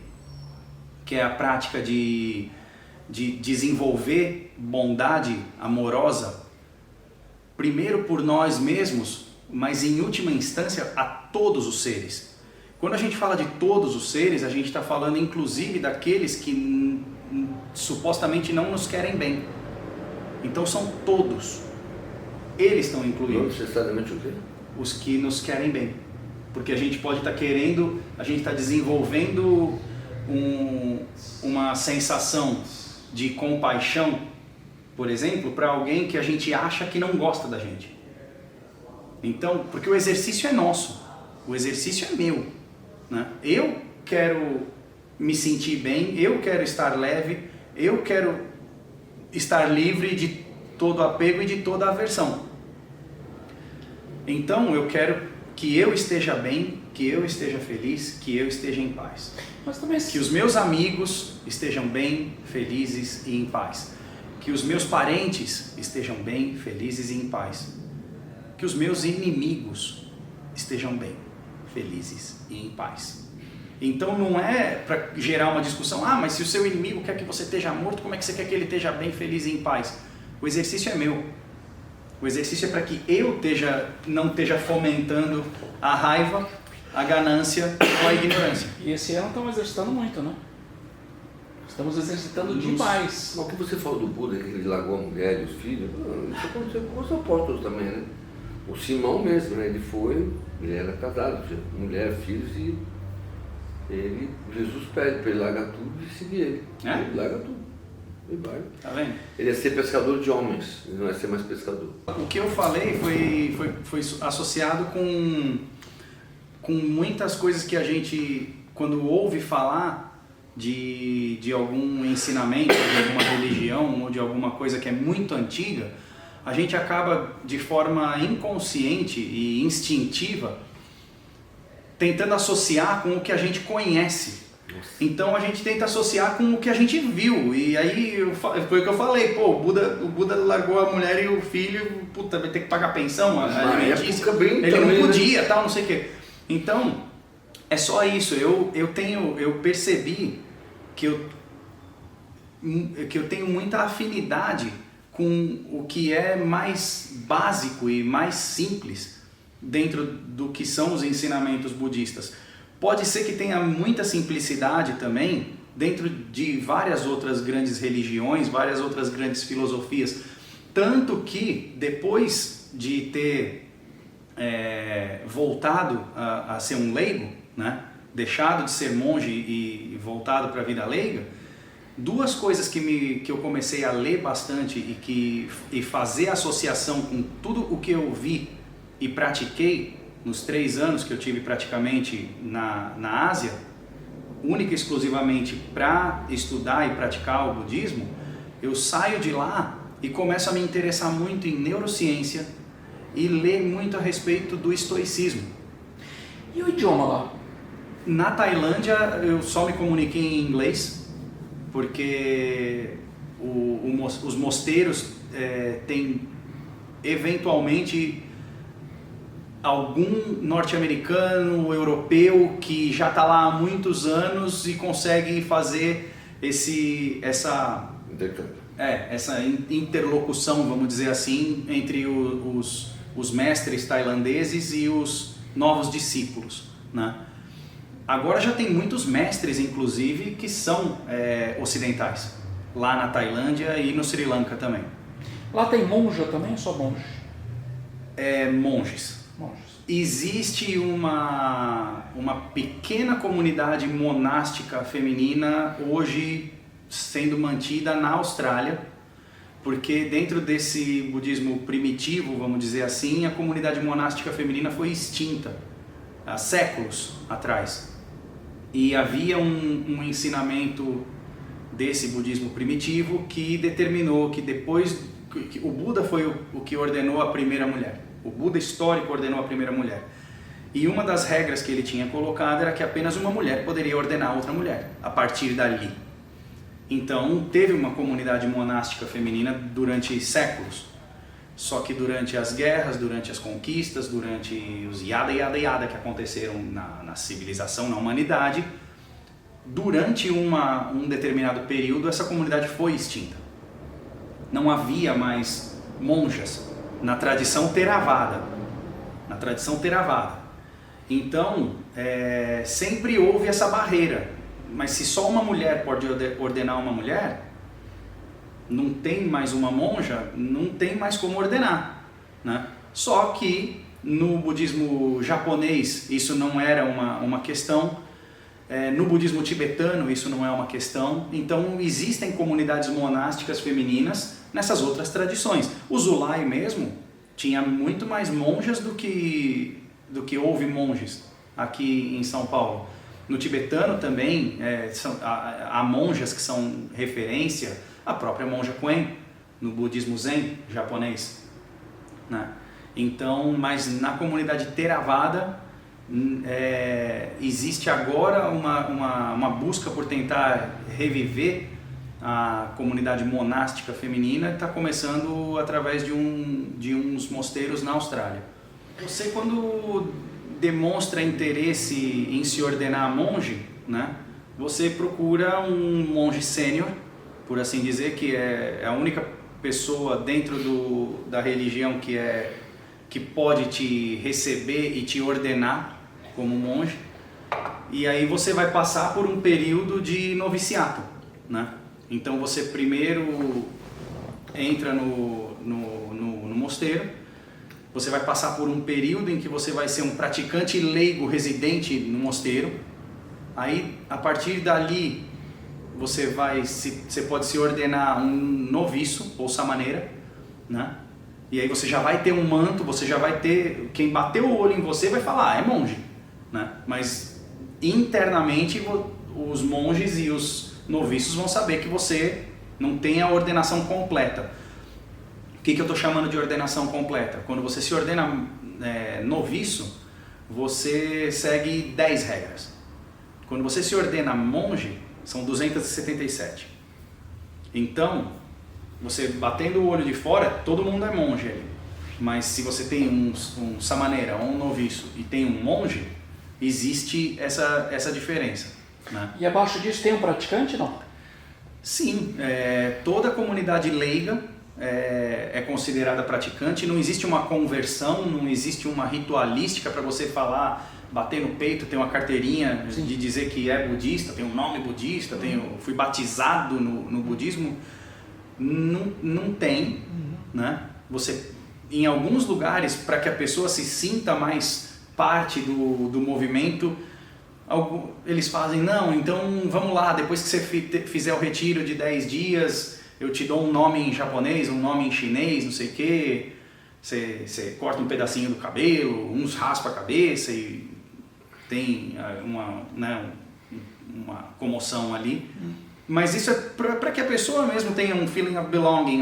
que é a prática de desenvolver bondade amorosa, primeiro por nós mesmos, mas em última instância a todos os seres. Quando a gente fala de todos os seres, a gente está falando inclusive daqueles que supostamente não nos querem bem. Então são todos. Eles estão incluídos. Não necessariamente o quê? Os que nos querem bem. Porque a gente pode estar querendo, a gente está desenvolvendo uma sensação de compaixão, por exemplo, para alguém que a gente acha que não gosta da gente. Então, porque o exercício é nosso, o exercício é meu, né? Eu quero me sentir bem, eu quero estar leve, eu quero estar livre de todo apego e de toda aversão. Então, eu quero que eu esteja bem, que eu esteja feliz, que eu esteja em paz. Mas também Que os meus amigos estejam bem, felizes e em paz. Que os meus parentes estejam bem, felizes e em paz. Que os meus inimigos estejam bem, felizes e em paz. Então não é para gerar uma discussão, mas se o seu inimigo quer que você esteja morto, como é que você quer que ele esteja bem, feliz e em paz? O exercício é meu. O exercício é para que eu não esteja fomentando a raiva, a ganância ou a ignorância. E esse ano estamos exercitando muito, né? Estamos exercitando demais. Mas o que você falou do Buda, que ele largou a mulher e os filhos, isso aconteceu com os apóstolos também, né? O Simão mesmo, né? Ele era casado, tinha mulher, filhos, e Jesus pede para ele largar tudo e seguir ele. Ele larga tudo. E vai. Tá vendo? Ele ia ser pescador de homens, ele não ia ser mais pescador. O que eu falei foi associado com muitas coisas que a gente, quando ouve falar de algum ensinamento, de alguma religião ou de alguma coisa que é muito antiga, a gente acaba de forma inconsciente e instintiva tentando associar com o que a gente conhece. Então a gente tenta associar com o que a gente viu, e aí foi o que eu falei, pô, o Buda largou a mulher e o filho, puta, vai ter que pagar pensão, alimentícia, ele não podia, tal, não sei o quê. Então, é só isso, eu percebi que eu tenho muita afinidade com o que é mais básico e mais simples dentro do que são os ensinamentos budistas. Pode ser que tenha muita simplicidade também dentro de várias outras grandes religiões, várias outras grandes filosofias. Tanto que depois de ter voltado a ser um leigo, né? Deixado de ser monge e voltado para a vida leiga, duas coisas que eu comecei a ler bastante e fazer associação com tudo o que eu vi e pratiquei nos 3 anos que eu tive praticamente na Ásia, única e exclusivamente para estudar e praticar o budismo, eu saio de lá e começo a me interessar muito em neurociência e ler muito a respeito do estoicismo. E o idioma lá? Na Tailândia eu só me comuniquei em inglês, porque os mosteiros têm eventualmente algum norte-americano, europeu que já está lá há muitos anos e consegue fazer essa interlocução, vamos dizer assim, entre os mestres tailandeses e os novos discípulos, né? Agora já tem muitos mestres, inclusive, que são ocidentais, lá na Tailândia e no Sri Lanka também. Lá tem monja também ou só monge? Monges. Existe uma pequena comunidade monástica feminina hoje sendo mantida na Austrália, porque dentro desse budismo primitivo, vamos dizer assim, a comunidade monástica feminina foi extinta há séculos atrás. E havia um ensinamento desse budismo primitivo que determinou que depois que o Buda foi o que ordenou a primeira mulher. O Buda histórico ordenou a primeira mulher. E uma das regras que ele tinha colocado era que apenas uma mulher poderia ordenar outra mulher, a partir dali. Então, teve uma comunidade monástica feminina durante séculos. Só que durante as guerras, durante as conquistas, durante os yada que aconteceram na civilização, na humanidade, durante um determinado período, essa comunidade foi extinta. Não havia mais monjas na tradição Theravada. Então, sempre houve essa barreira. Mas se só uma mulher pode ordenar uma mulher, não tem mais uma monja, não tem mais como ordenar, né? Só que no budismo japonês isso não era uma questão, no budismo tibetano isso não é uma questão, então existem comunidades monásticas femininas nessas outras tradições. O Zulai mesmo tinha muito mais monjas do que houve monges aqui em São Paulo. No tibetano também há monjas que são referência, a própria monja Kuen, no budismo Zen japonês, né? Então, mas na comunidade Theravada existe agora uma busca por tentar reviver a comunidade monástica feminina, que está começando através de uns mosteiros na Austrália. Você, quando demonstra interesse em se ordenar monge, né, você procura um monge sênior, por assim dizer, que é a única pessoa dentro da religião que pode te receber e te ordenar como monge, e aí você vai passar por um período de noviciato, né? Então você primeiro entra no mosteiro, você vai passar por um período em que você vai ser um praticante leigo residente no mosteiro. Aí, a partir dali, você pode se ordenar um noviço ou samaneira, né? E aí você já vai ter um manto, você já vai ter, quem bateu o olho em você vai falar, é monge, né? Mas internamente os monges e os noviços vão saber que você não tem a ordenação completa. O que eu estou chamando de ordenação completa? Quando você se ordena noviço, você segue 10 regras. Quando você se ordena monge, são 277. Então, você batendo o olho de fora, todo mundo é monge ali. Mas se você tem um samaneira ou um noviço e tem um monge, existe essa diferença, né? E abaixo disso tem um praticante, não? Sim, toda a comunidade leiga é considerada praticante. Não existe uma conversão, não existe uma ritualística para você falar, bater no peito, tem uma carteirinha de dizer que é budista, tem um nome budista, fui batizado no budismo. Não tem, né? Você, em alguns lugares, para que a pessoa se sinta mais parte do movimento, eles fazem, não, então vamos lá, depois que você fizer o retiro de 10 dias, eu te dou um nome em japonês, um nome em chinês, não sei o que, você corta um pedacinho do cabelo, uns raspa a cabeça e tem uma comoção ali. Mas isso é para que a pessoa mesmo tenha um feeling of belonging,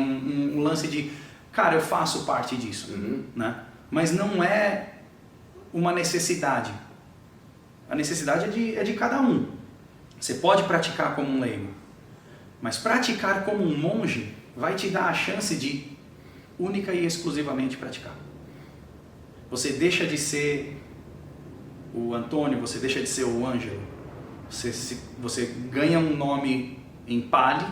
um lance de, cara, eu faço parte disso, né? Mas não é uma necessidade. A necessidade é de cada um. Você pode praticar como um leigo, mas praticar como um monge vai te dar a chance de única e exclusivamente praticar. Você deixa de ser o Antônio, você deixa de ser o Ângelo. Você ganha um nome em Pali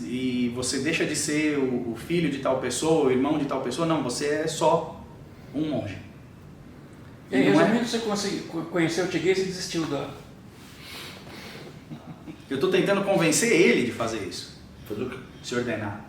e você deixa de ser o filho de tal pessoa, o irmão de tal pessoa. Não, você é só um monge. E aí, resumindo, você conheceu o Tiguês e desistiu da... Eu estou tentando convencer ele de fazer isso. Fazer o quê? Se ordenar.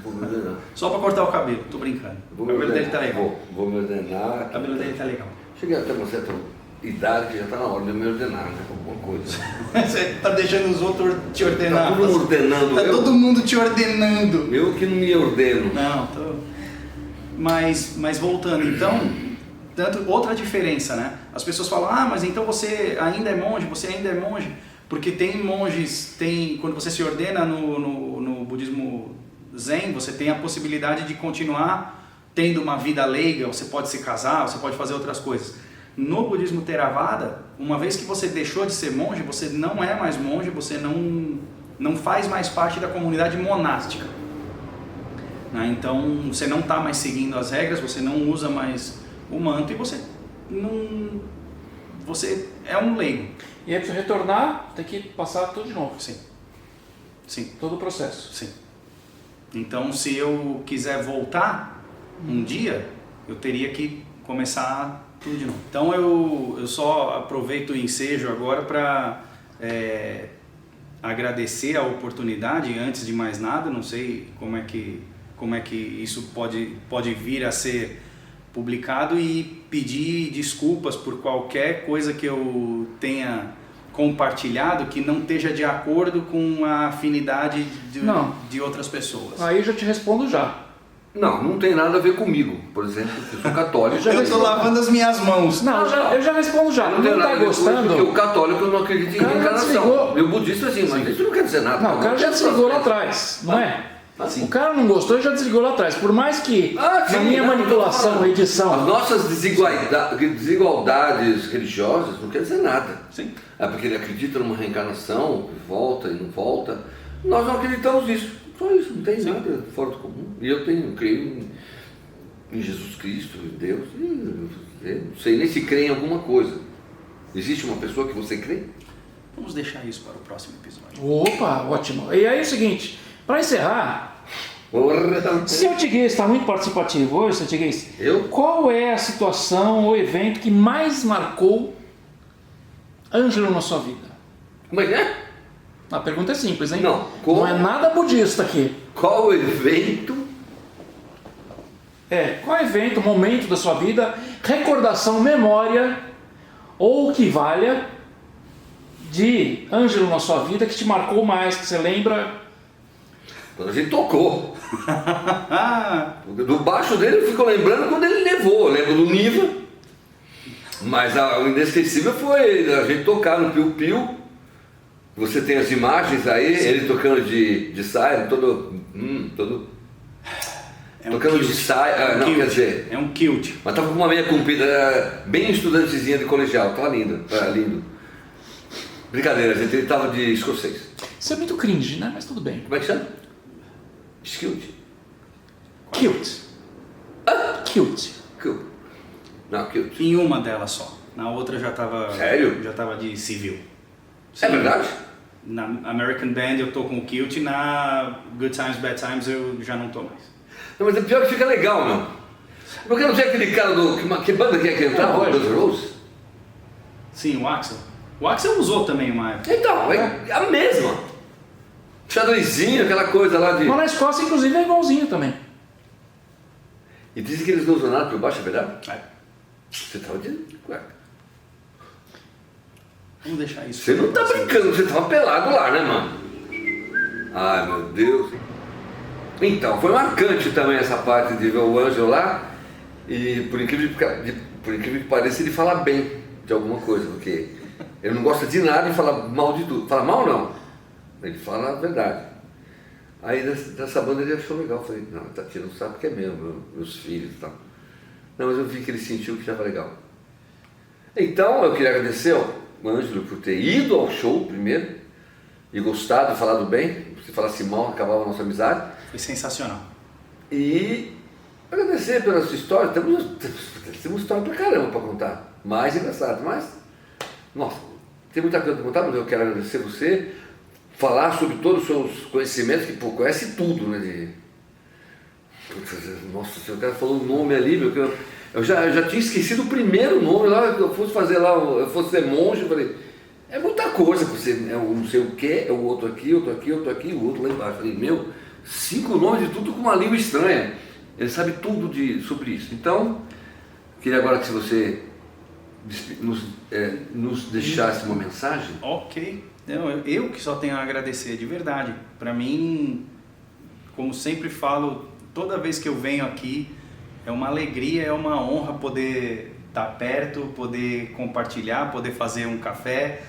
Vou me ordenar. Só para cortar o cabelo, tô brincando. O cabelo dele tá legal. Vou me ordenar. O cabelo dele tá legal. Cheguei até uma certa idade que já está na hora de eu me ordenar, né? Alguma coisa. Você tá deixando os outros te ordenar. Tá todo mundo ordenando. Tá todo mundo te ordenando. Eu que não me ordeno. Não, tô... Mas voltando, então... outra diferença, né? As pessoas falam, mas então você ainda é monge, porque tem monges, quando você se ordena no budismo Zen, você tem a possibilidade de continuar tendo uma vida leiga, você pode se casar, você pode fazer outras coisas. No budismo Theravada, uma vez que você deixou de ser monge, você não é mais monge, você não faz mais parte da comunidade monástica, né? Então você não está mais seguindo as regras, você não usa mais o manto e você é um leigo. E aí para você retornar, tem que passar tudo de novo. Sim. Todo o processo. Sim. Então, se eu quiser voltar um dia, eu teria que começar tudo de novo. Então, eu só aproveito o ensejo agora para agradecer a oportunidade, antes de mais nada. Não sei como é que isso pode vir a ser publicado, e pedir desculpas por qualquer coisa que eu tenha compartilhado que não esteja de acordo com a afinidade de outras pessoas. Aí eu já te respondo já. Não tem nada a ver comigo, por exemplo, eu sou católico. Eu estou lavando as minhas mãos. Não, eu já respondo já. Não tem tá nada a ver com isso, gostando? porque o católico não acredita em reencarnação. Meu budista sim, mas isso não quer dizer nada. Não, o cara já desligou lá atrás, não é? O cara não gostou e já desligou lá atrás. Por mais que na minha manipulação, edição... As nossas desigualdades religiosas não quer dizer nada. Sim. É porque ele acredita numa reencarnação, volta e não volta. Nós não acreditamos nisso. Só isso, não tem nada fora do comum. E eu creio em Jesus Cristo, em Deus. Eu não sei nem se crê em alguma coisa. Existe uma pessoa que você crê? Vamos deixar isso para o próximo episódio. Opa, ótimo. E aí é o seguinte, para encerrar... Seu Tiguês está muito participativo hoje, seu Tiguês. Qual é a situação ou evento que mais marcou Ângelo na sua vida? Como é que é? A pergunta é simples, hein? Não é nada budista aqui. Qual evento? Qual evento, momento da sua vida, recordação, memória, ou que valha, de Ângelo na sua vida que te marcou mais, que você lembra? Quando a gente tocou. Do baixo dele eu fico lembrando quando ele levou. Eu lembro do Niva. Mas o inesquecível foi a gente tocar no Piu Piu. Você tem as imagens aí, ele tocando de saia, todo. Tocando de saia. Não, quer dizer. É um kilt. Mas tava com uma meia comprida, bem estudantezinha de colegial. Tava lindo, lindo. Brincadeira, gente, ele tava de escocês. Isso é muito cringe, né? Mas tudo bem. Como é que chama? Skilt. Kilt. Kilt. Kilt. Não, kilt. Em uma delas só. Na outra já tava. Sério? Já tava de civil. É verdade? Na American Band eu tô com o kilt, na Good Times, Bad Times eu já não tô mais. Não, mas é pior que fica legal, meu. Porque não tinha aquele cara do. Que banda que é que entrava? O Guns N' Roses? Sim, o Axl. O Axl usou também uma época. Então, é a mesma. Xadrezinho, aquela coisa lá de. Mas na Escócia, inclusive, é igualzinho também. E dizem que eles não usam nada por baixo, é verdade? É. Você tava de cueca. Vamos deixar isso. Você não tá brincando, você tava pelado lá, né, mano? Ai, meu Deus. Então, foi marcante também essa parte de ver o Ângelo lá. E por incrível que pareça, ele fala bem de alguma coisa, porque ele não gosta de nada e fala mal de tudo. Fala mal não, ele fala a verdade. Aí dessa banda ele achou legal, eu falei, não, tá tirando sabe que é mesmo, meus filhos e tal. Não, mas eu vi que ele sentiu que estava legal. Então eu queria agradecer ao Ângelo por ter ido ao show primeiro e gostado, falado bem. Se falasse mal, acabava a nossa amizade. Foi sensacional. E agradecer pela sua história. Temos história pra caramba pra contar. Mais engraçado, mas. Nossa, tem muita coisa pra contar, mas eu quero agradecer você. Falar sobre todos os seus conhecimentos, que pô, conhece tudo, né? Nossa, o cara falou um nome ali, meu, que eu já tinha esquecido o primeiro nome lá, que eu fosse fazer lá, eu fosse ser monge, eu falei, é muita coisa, você é um não sei o que, é o outro aqui, outro aqui, outro aqui, o outro lá embaixo. Eu falei, meu, 5 nomes de tudo com uma língua estranha. Ele sabe tudo sobre isso. Então, queria agora que você nos deixasse uma mensagem. Ok. Eu que só tenho a agradecer, de verdade. Para mim, como sempre falo, toda vez que eu venho aqui, é uma alegria, é uma honra poder estar perto, poder compartilhar, poder fazer um café,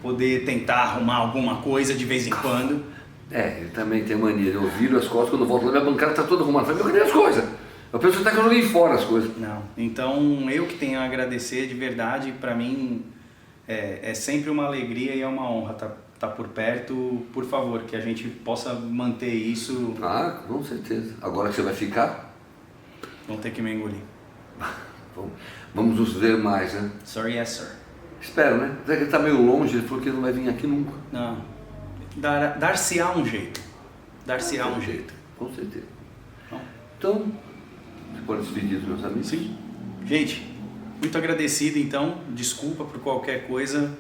poder tentar arrumar alguma coisa de vez em quando. Ele também tem mania. Eu viro as costas, quando eu volto lá, minha bancada está toda arrumada. Eu falei, cadê as coisas? Eu penso até que eu joguei fora as coisas. Não. Então, eu que tenho a agradecer, de verdade, para mim é sempre uma alegria e é uma honra estar por perto. Por favor, que a gente possa manter isso. Ah, com certeza. Agora que você vai ficar, vão ter que me engolir. Vamos nos ver mais, né? Sorry, yes, sir. Espero, né? Até que ele está meio longe, ele falou que ele não vai vir aqui nunca. Não. Dar-se-á um jeito. Dar-se-á um jeito. Com certeza. Então, você pode despedir dos meus amigos? Sim. Gente, muito agradecido então. Desculpa por qualquer coisa.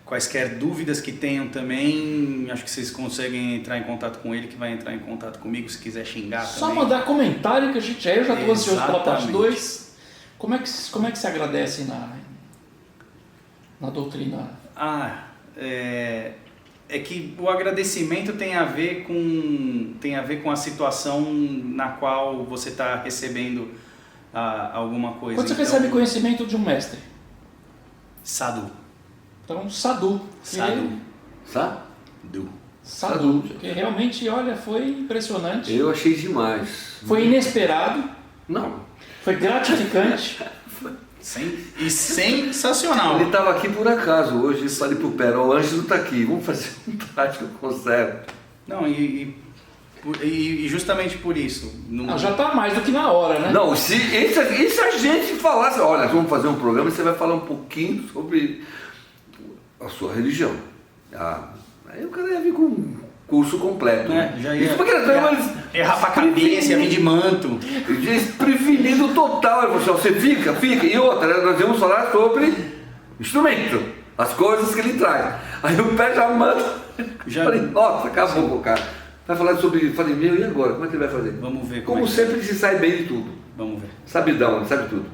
Quaisquer dúvidas que tenham também, acho que vocês conseguem entrar em contato com ele, que vai entrar em contato comigo se quiser xingar Só também. mandar comentário que a gente eu já estou ansioso pela parte Exatamente. 2. Como é que se agradece na doutrina? É que o agradecimento tem a ver com a situação na qual você está recebendo alguma coisa. Quando você recebe conhecimento de um mestre? Sadhu. Então, Sadhu. Sadhu. Que realmente, olha, foi impressionante. Eu achei demais. Foi inesperado. Não. Foi gratificante. E sensacional. Ele estava aqui por acaso hoje, eu falei pro Pera, o Ângelo está aqui, vamos fazer um prático conserva. Não, e justamente por isso. Já está mais do que na hora, né? Não, se a gente falasse, olha, vamos fazer um programa e você vai falar um pouquinho sobre a sua religião. Aí o cara ia vir com um curso completo. Já ia. Isso porque errar pra cabeça, ia vir de manto. Desprevenido total. Ele falou assim, você fica. E outra, nós vamos falar sobre instrumento, as coisas que ele traz. Aí o pé já manda. Falei, nossa, acabou com o cara. Vai falar sobre. Falei, meu, e agora? Como é que ele vai fazer? Vamos ver. Como sempre, ele se sai bem de tudo. Vamos ver. Sabidão, ele sabe tudo.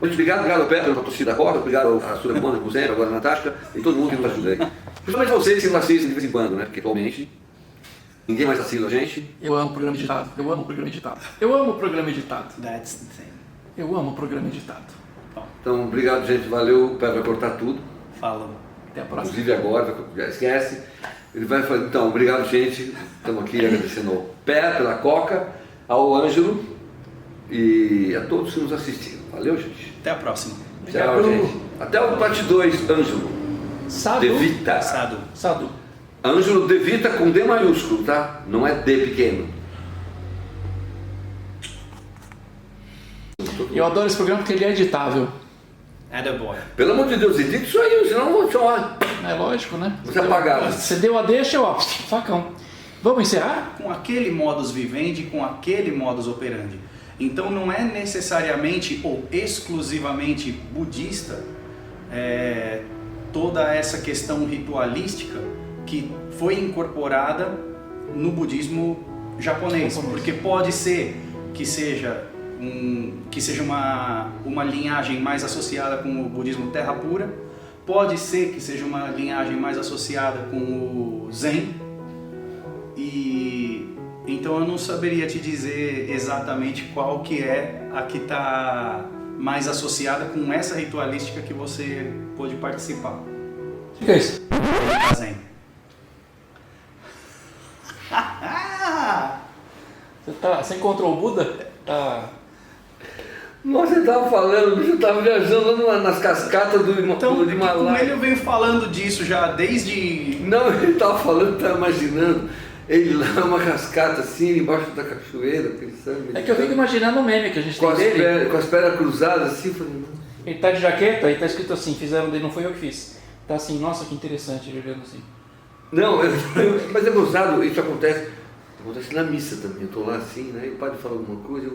Muito obrigado ao Pedro, pela torcida da corda, obrigado à sua banda, como sempre, agora a Natasha, e todo mundo que nos ajuda aí. Principalmente vocês que assistem de vez em quando, né? Porque atualmente ninguém mais assiste a gente. Eu amo o programa editado. Eu amo o programa editado. Eu amo o programa editado. That's the thing. Eu amo o programa editado. Então, obrigado, gente. Valeu. O Pé vai cortar tudo. Falou. Até a próxima. Inclusive agora, já esquece. Ele vai fazer. Então, obrigado, gente. Estamos aqui agradecendo ao Pé pela Coca, ao Ângelo e a todos que nos assistiram. Valeu, gente. Até a próxima. Tchau, gente. Até o parte 2, Ângelo. Sadu. De Vita. Sadu. Ângelo De Vita com D maiúsculo, tá? Não é D pequeno. Eu adoro esse programa porque ele é editável. Attaboy. Pelo amor de Deus, edita isso aí, senão eu vou chamar. É lógico, né? Você apagado. Você deu a deixa, ó, facão. Vamos encerrar? Com aquele modus vivendi, com aquele modus operandi. Então não é necessariamente ou exclusivamente budista toda essa questão ritualística que foi incorporada no budismo japonês. Porque pode ser que seja uma linhagem mais associada com o budismo terra pura, pode ser que seja uma linhagem mais associada com o Zen, e então eu não saberia te dizer exatamente qual que é a que está mais associada com essa ritualística que você pôde participar. O que é isso? Zen. Você encontrou o Buda? Tá. Nossa, você estava falando, você estava viajando lá nas cascatas do Então, de Himalaia. ele veio falando disso já desde... Não, ele estava falando, estava imaginando ele lá numa cascata assim, embaixo da cachoeira, pensando. É que eu fico imaginando o meme que a gente tem dele. Com as pernas cruzadas assim, falei, Ele tá de jaqueta e tá escrito assim, fizeram dele, não foi eu que fiz. Tá assim, nossa, que interessante, ele olhando assim. não, mas é gozado, isso acontece na missa também. Eu estou lá assim, né? E o padre fala alguma coisa,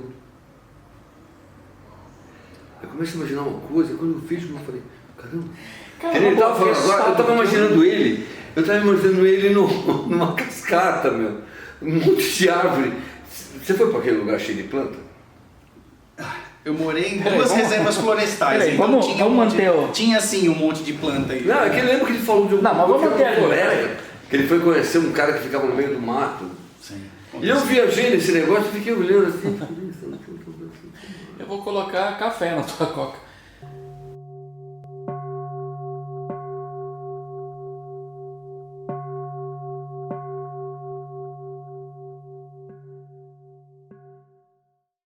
eu começo a imaginar uma coisa, quando eu fiz, eu falei, caramba. Ele tava falando agora, eu estava imaginando ele, numa cascata, meu, um monte de árvore. Você foi para aquele lugar cheio de planta? Eu morei em duas reservas florestais, Peraí, então vamos tinha, manter tinha sim um monte de planta aí. Não, é que eu lembro que ele falou de um Não, mas vamos manter ali. floresta, que ele foi conhecer um cara que ficava no meio do mato. Sim. E eu viajei nesse negócio e fiquei olhando assim. Eu vou colocar café na tua coca.